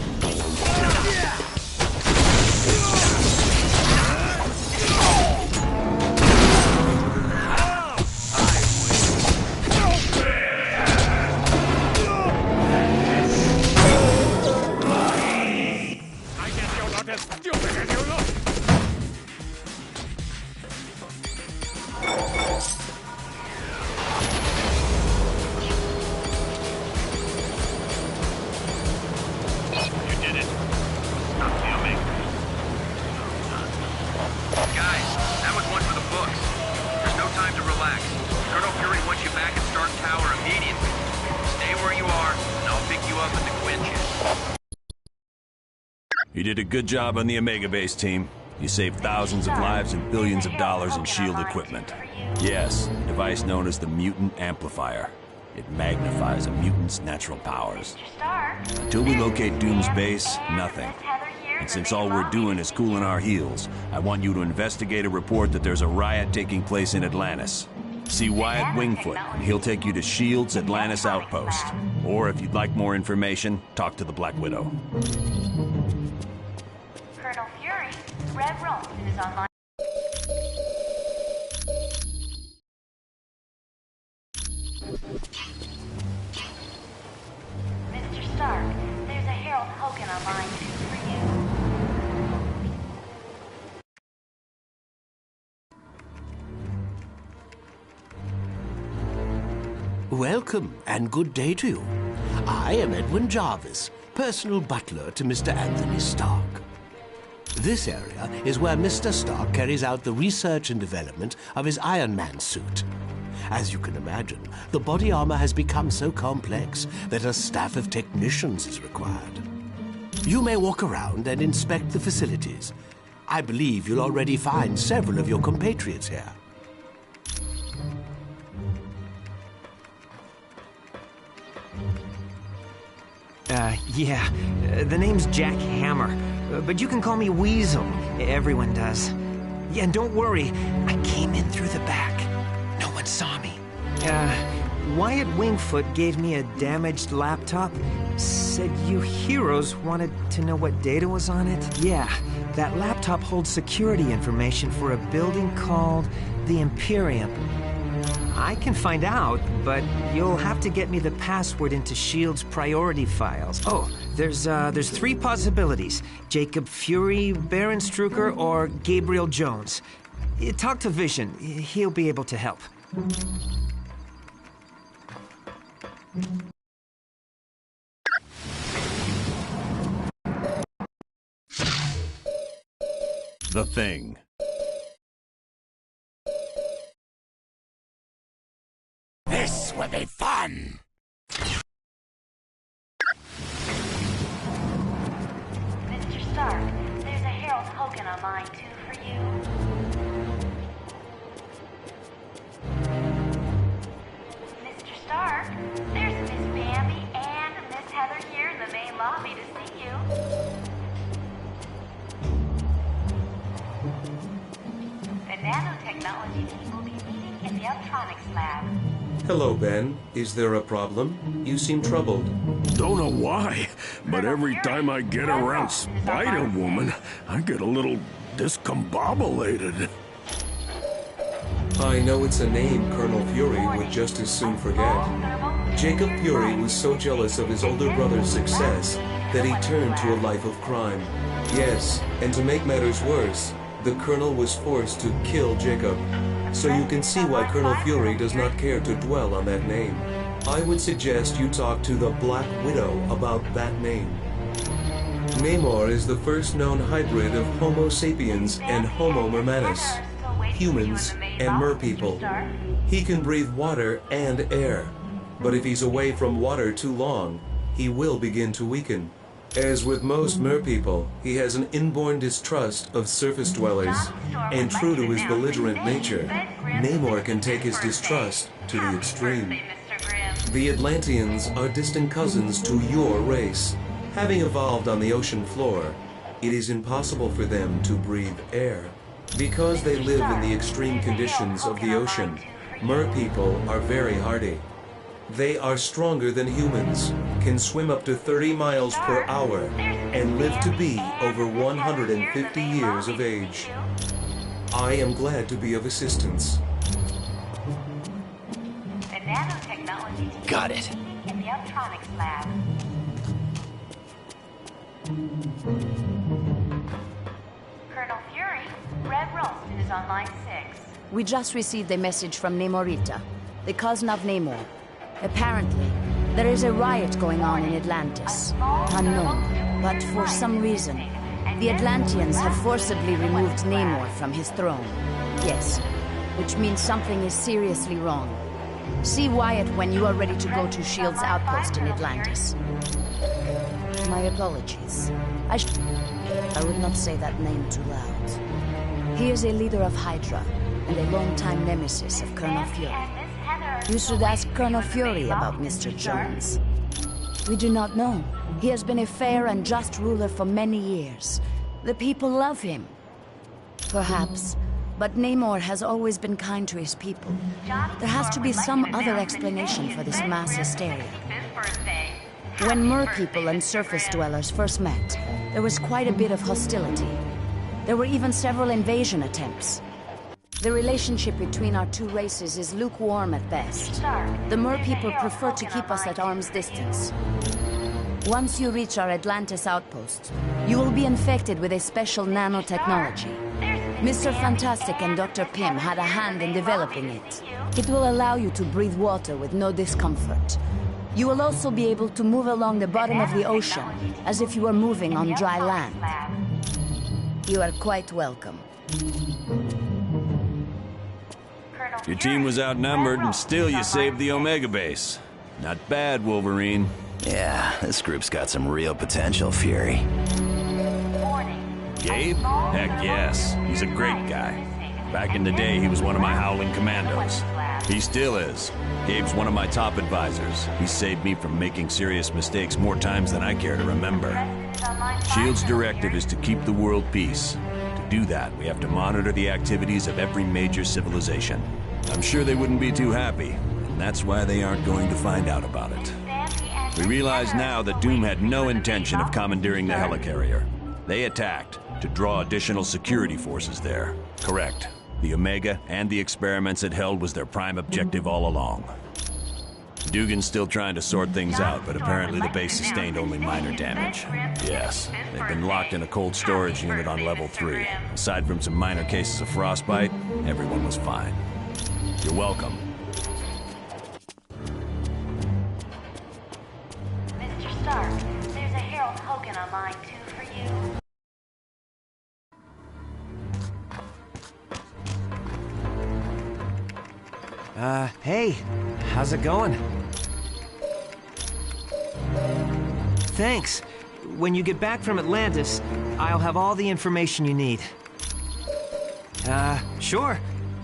I guess you're not as stupid as you look! You did a good job on the Omega Base, team. You saved thousands of lives and billions of dollars in SHIELD equipment. Yes, a device known as the Mutant Amplifier. It magnifies a mutant's natural powers. Until we locate Doom's base, nothing. And since all we're doing is cooling our heels, I want you to investigate a report that there's a riot taking place in Atlantis. See Wyatt Wingfoot, and he'll take you to SHIELD's Atlantis outpost. Or if you'd like more information, talk to the Black Widow. Colonel Fury, Red Room is online. Mr. Stark, there's a Harold Hogan on line 2 for you. Welcome, and good day to you. I am Edwin Jarvis, personal butler to Mr. Anthony Stark. This area is where Mr. Stark carries out the research and development of his Iron Man suit. As you can imagine, the body armor has become so complex that a staff of technicians is required. You may walk around and inspect the facilities. I believe you'll already find several of your compatriots here. The name's Jack Hammer, but you can call me Weasel. Everyone does. Yeah, and don't worry, I came in through the back. No one saw me. Wyatt Wingfoot gave me a damaged laptop. Said you heroes wanted to know what data was on it? Yeah, that laptop holds security information for a building called the Imperium. I can find out, but you'll have to get me the password into SHIELD's priority files. Oh, there's 3 possibilities. Jacob Fury, Baron Strucker, or Gabriel Jones. Talk to Vision. He'll be able to help. The Thing. This will be fun! Mr. Stark, there's a Harold Hogan on line 2 for you. Mr. Stark, there's Miss Bambi and Miss Heather here in the main lobby to see you. The nanotechnology team will be meeting in the Electronics Lab. Hello, Ben. Is there a problem? You seem troubled. Don't know why, but every time I get around Spider-Woman, I get a little discombobulated. I know it's a name Colonel Fury would just as soon forget. Jacob Fury was so jealous of his older brother's success that he turned to a life of crime. Yes, and to make matters worse, the Colonel was forced to kill Jacob. So you can see why Colonel Fury does not care to dwell on that name. I would suggest you talk to the Black Widow about that name. Namor is the first known hybrid of Homo sapiens and Homo mermanus, humans and merpeople. He can breathe water and air, but if he's away from water too long, he will begin to weaken. As with most merpeople, he has an inborn distrust of surface dwellers, and true to his belligerent nature, Namor can take his distrust to the extreme. The Atlanteans are distant cousins to your race. Having evolved on the ocean floor, it is impossible for them to breathe air. Because they live in the extreme conditions of the ocean, merpeople are very hardy. They are stronger than humans, can swim up to 30 miles per hour, and live to be over 150 years of age. I am glad to be of assistance. The nanotechnology team Got it. in the Optronics lab. Colonel Fury, Red Ralston is on line 6. We just received a message from Namorita, the cousin of Namor. Apparently, there is a riot going on in Atlantis. Unknown, but for some reason, the Atlanteans have forcibly removed Namor from his throne. Yes, which means something is seriously wrong. See Wyatt when you are ready to go to S.H.I.E.L.D.'s outpost in Atlantis. My apologies. I would not say that name too loud. He is a leader of Hydra, and a longtime nemesis of Colonel Fury. You should ask Colonel Fury about Mr. Jones. We do not know. He has been a fair and just ruler for many years. The people love him. Perhaps, but Namor has always been kind to his people. There has to be some other explanation for this mass hysteria. When merpeople and surface dwellers first met, there was quite a bit of hostility. There were even several invasion attempts. The relationship between our two races is lukewarm at best. The merpeople prefer to keep us at arm's distance. Once you reach our Atlantis outpost, you will be infected with a special nanotechnology. Mr. Fantastic and Dr. Pym had a hand in developing it. It will allow you to breathe water with no discomfort. You will also be able to move along the bottom of the ocean, as if you were moving on dry land. You are quite welcome. Your team was outnumbered, and still you saved the Omega base. Not bad, Wolverine. Yeah, this group's got some real potential, Fury. Gabe? Heck yes. He's a great guy. Back in the day, he was one of my Howling Commandos. He still is. Gabe's one of my top advisors. He saved me from making serious mistakes more times than I care to remember. S.H.I.E.L.D.'s directive is to keep the world peace. To do that, we have to monitor the activities of every major civilization. I'm sure they wouldn't be too happy, and that's why they aren't going to find out about it. We realize now that Doom had no intention of commandeering the helicarrier. They attacked to draw additional security forces there. Correct. The Omega and the experiments it held was their prime objective all along. Dugan's still trying to sort things out, but apparently the base sustained only minor damage. Yes, they've been locked in a cold storage unit on level 3. Aside from some minor cases of frostbite, everyone was fine. You're welcome. Mr. Stark, there's a Harold Hogan on line 2 for you. Hey, how's it going? Thanks. When you get back from Atlantis, I'll have all the information you need. Sure.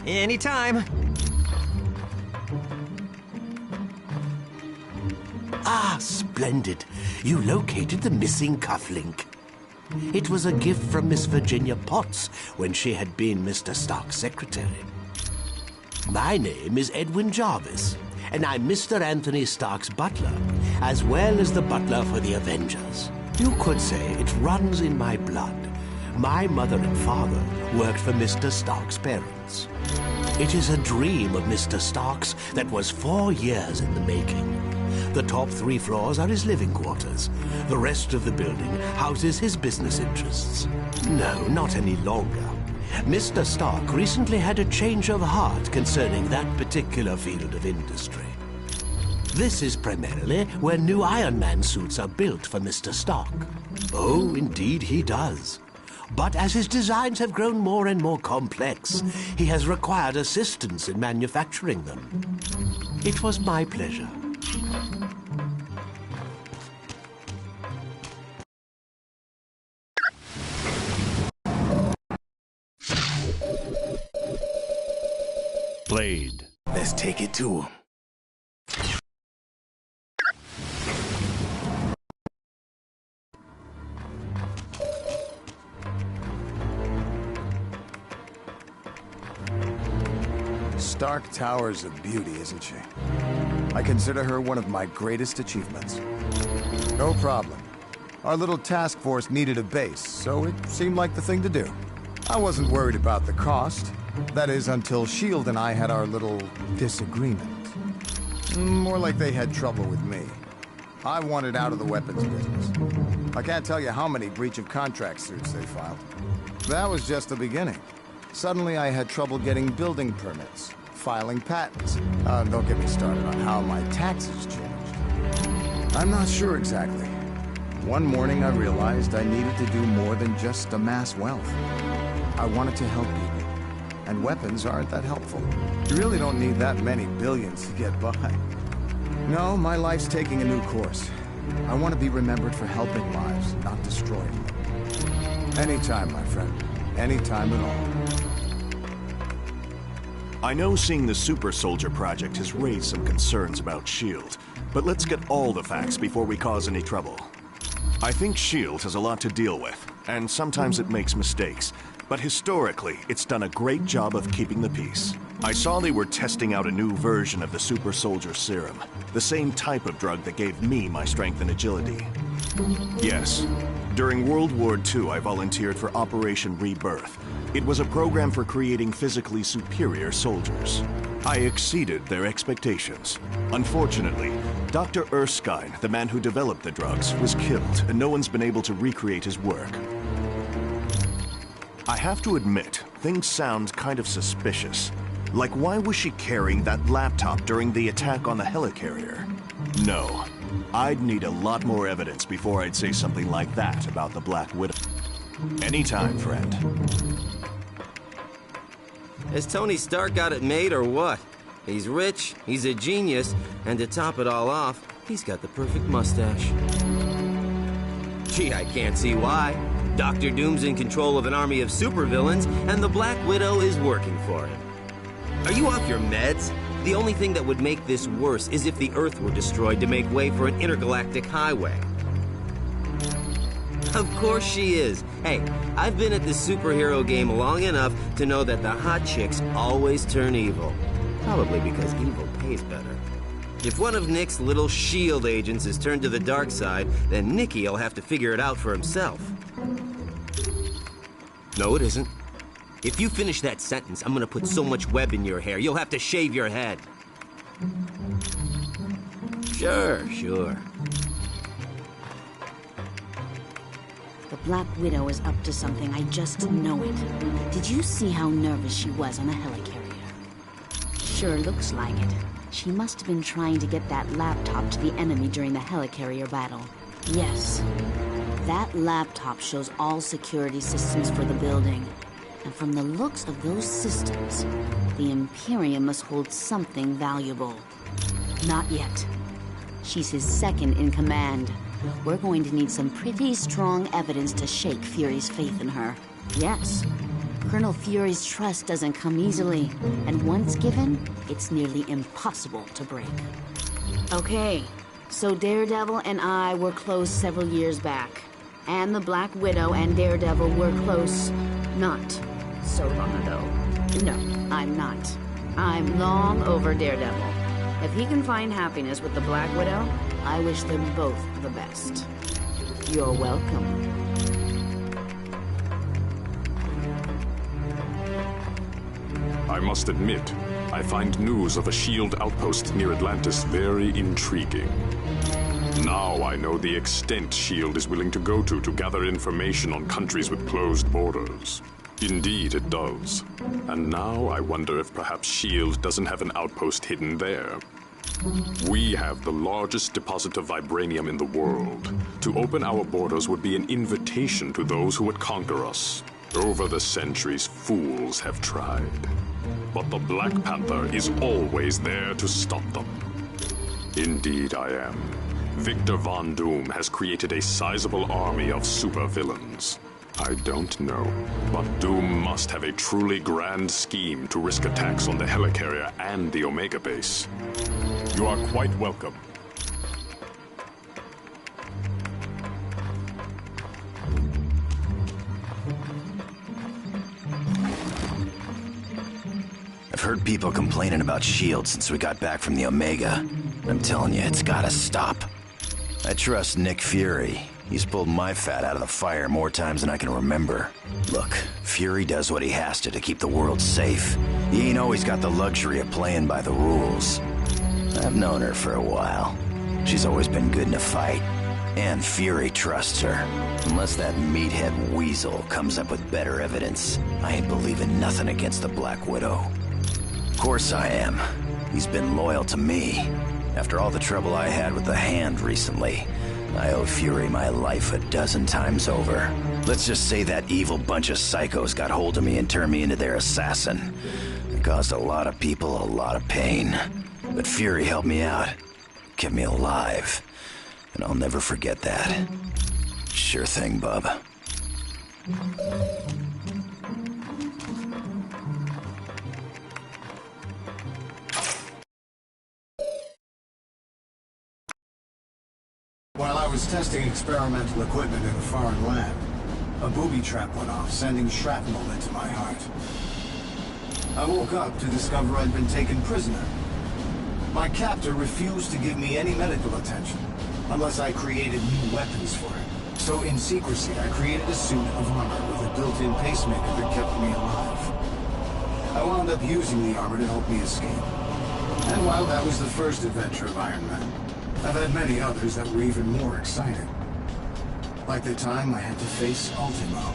Anytime. Ah, splendid. You located the missing cufflink. It was a gift from Miss Virginia Potts when she had been Mr. Stark's secretary. My name is Edwin Jarvis. and I'm Mr. Anthony Stark's butler, as well as the butler for the Avengers. You could say it runs in my blood. My mother and father worked for Mr. Stark's parents. It is a dream of Mr. Stark's that was 4 years in the making. The top 3 floors are his living quarters. The rest of the building houses his business interests. No, not any longer. Mr. Stark recently had a change of heart concerning that particular field of industry. This is primarily where new Iron Man suits are built for Mr. Stark. Oh, indeed he does. But as his designs have grown more and more complex, he has required assistance in manufacturing them. It was my pleasure. Blade. Let's take it to him. Stark Tower's a beauty, isn't she? I consider her one of my greatest achievements. No problem. Our little task force needed a base, so it seemed like the thing to do. I wasn't worried about the cost. That is, until S.H.I.E.L.D. and I had our little disagreement. More like they had trouble with me. I wanted out of the weapons business. I can't tell you how many breach of contract suits they filed. That was just the beginning. Suddenly I had trouble getting building permits, filing patents. Don't get me started on how my taxes changed. I'm not sure exactly. One morning I realized I needed to do more than just amass wealth. I wanted to help people. And weapons aren't that helpful. You really don't need that many billions to get by. No, my life's taking a new course. I want to be remembered for helping lives, not destroying them. Anytime, my friend. Anytime at all. I know seeing the Super Soldier Project has raised some concerns about S.H.I.E.L.D., but let's get all the facts before we cause any trouble. I think S.H.I.E.L.D. has a lot to deal with, and sometimes it makes mistakes. But historically, it's done a great job of keeping the peace. I saw they were testing out a new version of the Super Soldier Serum, the same type of drug that gave me my strength and agility. Yes, during World War II, I volunteered for Operation Rebirth. It was a program for creating physically superior soldiers. I exceeded their expectations. Unfortunately, Dr. Erskine, the man who developed the drugs, was killed, and no one's been able to recreate his work. I have to admit, things sound kind of suspicious. Like, why was she carrying that laptop during the attack on the helicarrier? No. I'd need a lot more evidence before I'd say something like that about the Black Widow. Anytime, friend. Has Tony Stark got it made or what? He's rich, he's a genius, and to top it all off, he's got the perfect mustache. Gee, I can't see why. Dr. Doom's in control of an army of supervillains, and the Black Widow is working for him. Are you off your meds? The only thing that would make this worse is if the Earth were destroyed to make way for an intergalactic highway. Of course she is. Hey, I've been at this superhero game long enough to know that the hot chicks always turn evil. Probably because evil pays better. If one of Nick's little S.H.I.E.L.D. agents is turned to the dark side, then Nicky will have to figure it out for himself. No, it isn't. If you finish that sentence, I'm gonna put so much web in your hair, you'll have to shave your head. Sure. The Black Widow is up to something, I just know it. Did you see how nervous she was on the helicarrier? Sure looks like it. She must have been trying to get that laptop to the enemy during the helicarrier battle. Yes. That laptop shows all security systems for the building. And from the looks of those systems, the Imperium must hold something valuable. Not yet. She's his second in command. We're going to need some pretty strong evidence to shake Fury's faith in her. Yes. Colonel Fury's trust doesn't come easily, and once given, it's nearly impossible to break. Okay, so Daredevil and I were close several years back. And the Black Widow and Daredevil were close not so long ago. No, I'm not. I'm long over Daredevil. If he can find happiness with the Black Widow, I wish them both the best. You're welcome. I must admit, I find news of a SHIELD outpost near Atlantis very intriguing. Now I know the extent SHIELD is willing to go to gather information on countries with closed borders. Indeed, it does. And now I wonder if perhaps SHIELD doesn't have an outpost hidden there. We have the largest deposit of vibranium in the world. To open our borders would be an invitation to those who would conquer us. Over the centuries, fools have tried. But the Black Panther is always there to stop them. Indeed I am. Victor Von Doom has created a sizable army of supervillains. I don't know, but Doom must have a truly grand scheme to risk attacks on the helicarrier and the Omega base. You are quite welcome. I've heard people complaining about SHIELD since we got back from the Omega. I'm telling you, it's gotta stop. I trust Nick Fury. He's pulled my fat out of the fire more times than I can remember. Look, Fury does what he has to keep the world safe. He ain't always got the luxury of playing by the rules. I've known her for a while. She's always been good in a fight. And Fury trusts her. Unless that meathead weasel comes up with better evidence, I ain't believing nothing against the Black Widow. Of course I am. He's been loyal to me. After all the trouble I had with the Hand recently, I owe Fury my life a dozen times over. Let's just say that evil bunch of psychos got hold of me and turned me into their assassin. It caused a lot of people a lot of pain. But Fury helped me out, kept me alive. And I'll never forget that. Sure thing, bub. While I was testing experimental equipment in a foreign land, a booby trap went off, sending shrapnel into my heart. I woke up to discover I'd been taken prisoner. My captor refused to give me any medical attention, unless I created new weapons for him. So in secrecy, I created a suit of armor with a built-in pacemaker that kept me alive. I wound up using the armor to help me escape. And while that was the first adventure of Iron Man, I've had many others that were even more exciting. Like the time I had to face Ultimo.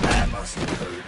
That must have hurt.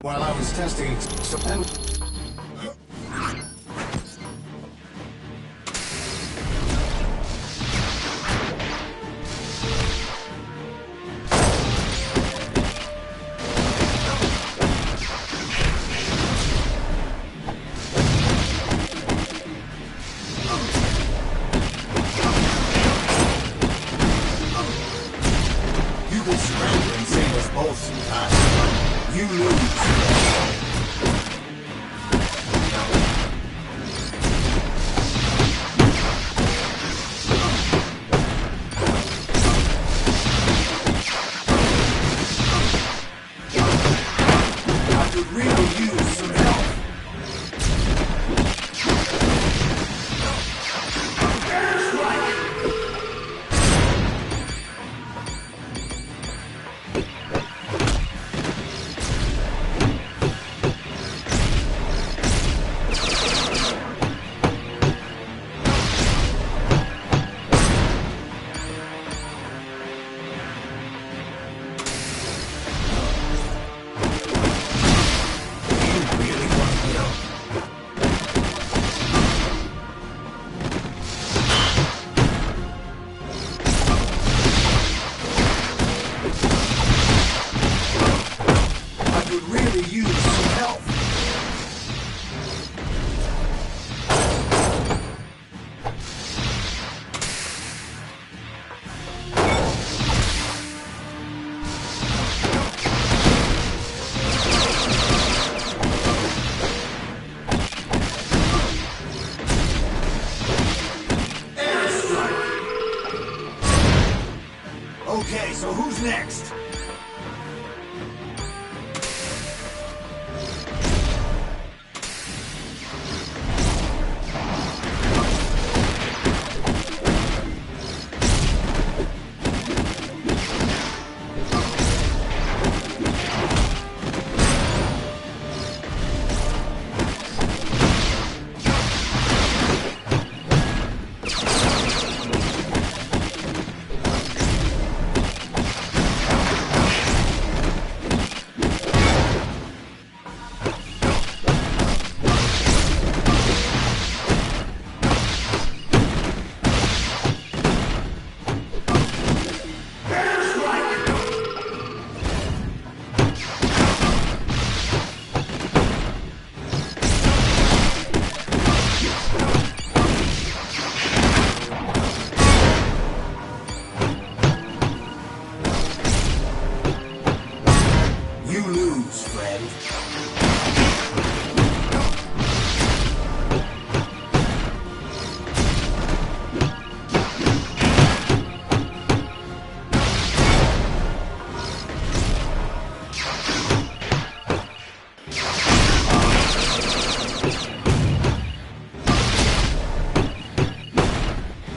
While I was testing You can surrender and save us both sometimes. You lose. I could really use some help. Use some help. Okay, so who's next? You lose, friend.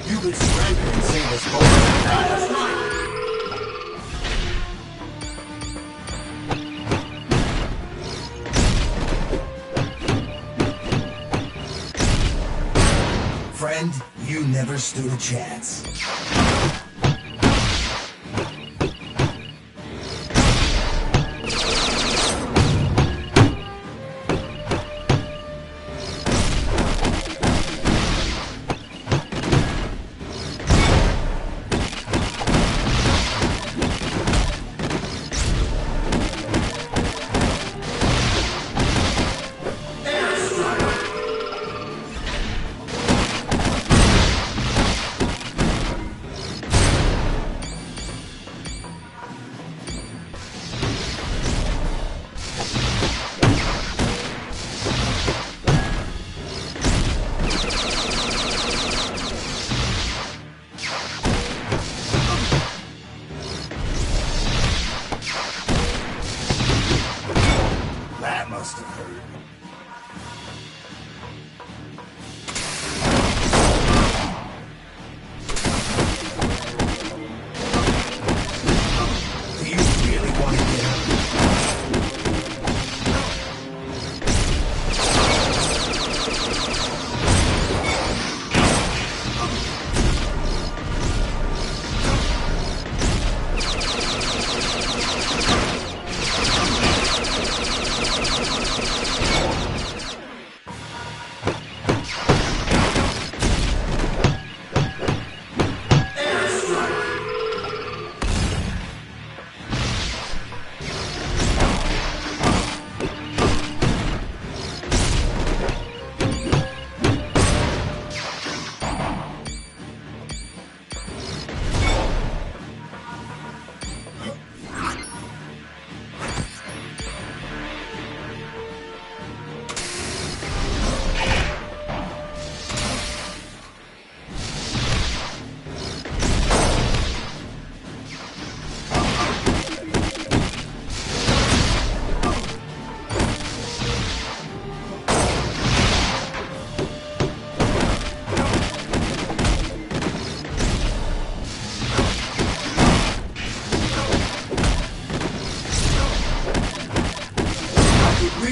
You could surrender and save us both. That's right. Friend, you never stood a chance.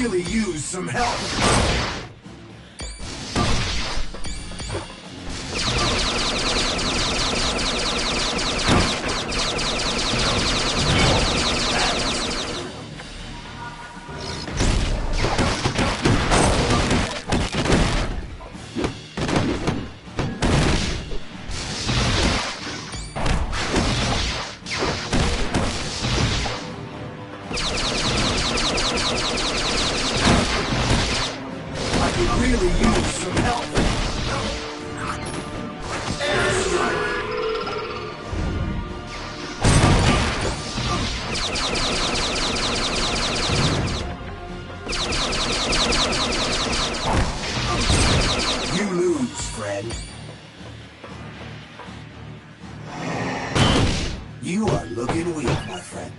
really use some help. You lose, friend. You are looking weak, my friend.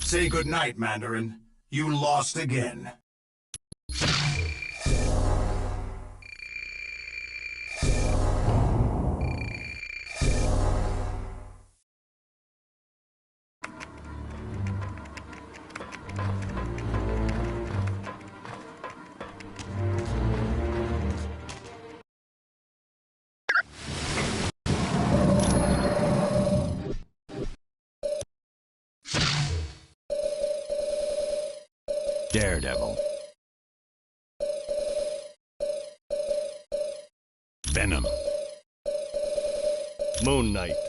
Say goodnight, Mandarin. You lost again. Daredevil. Venom. Moon Knight.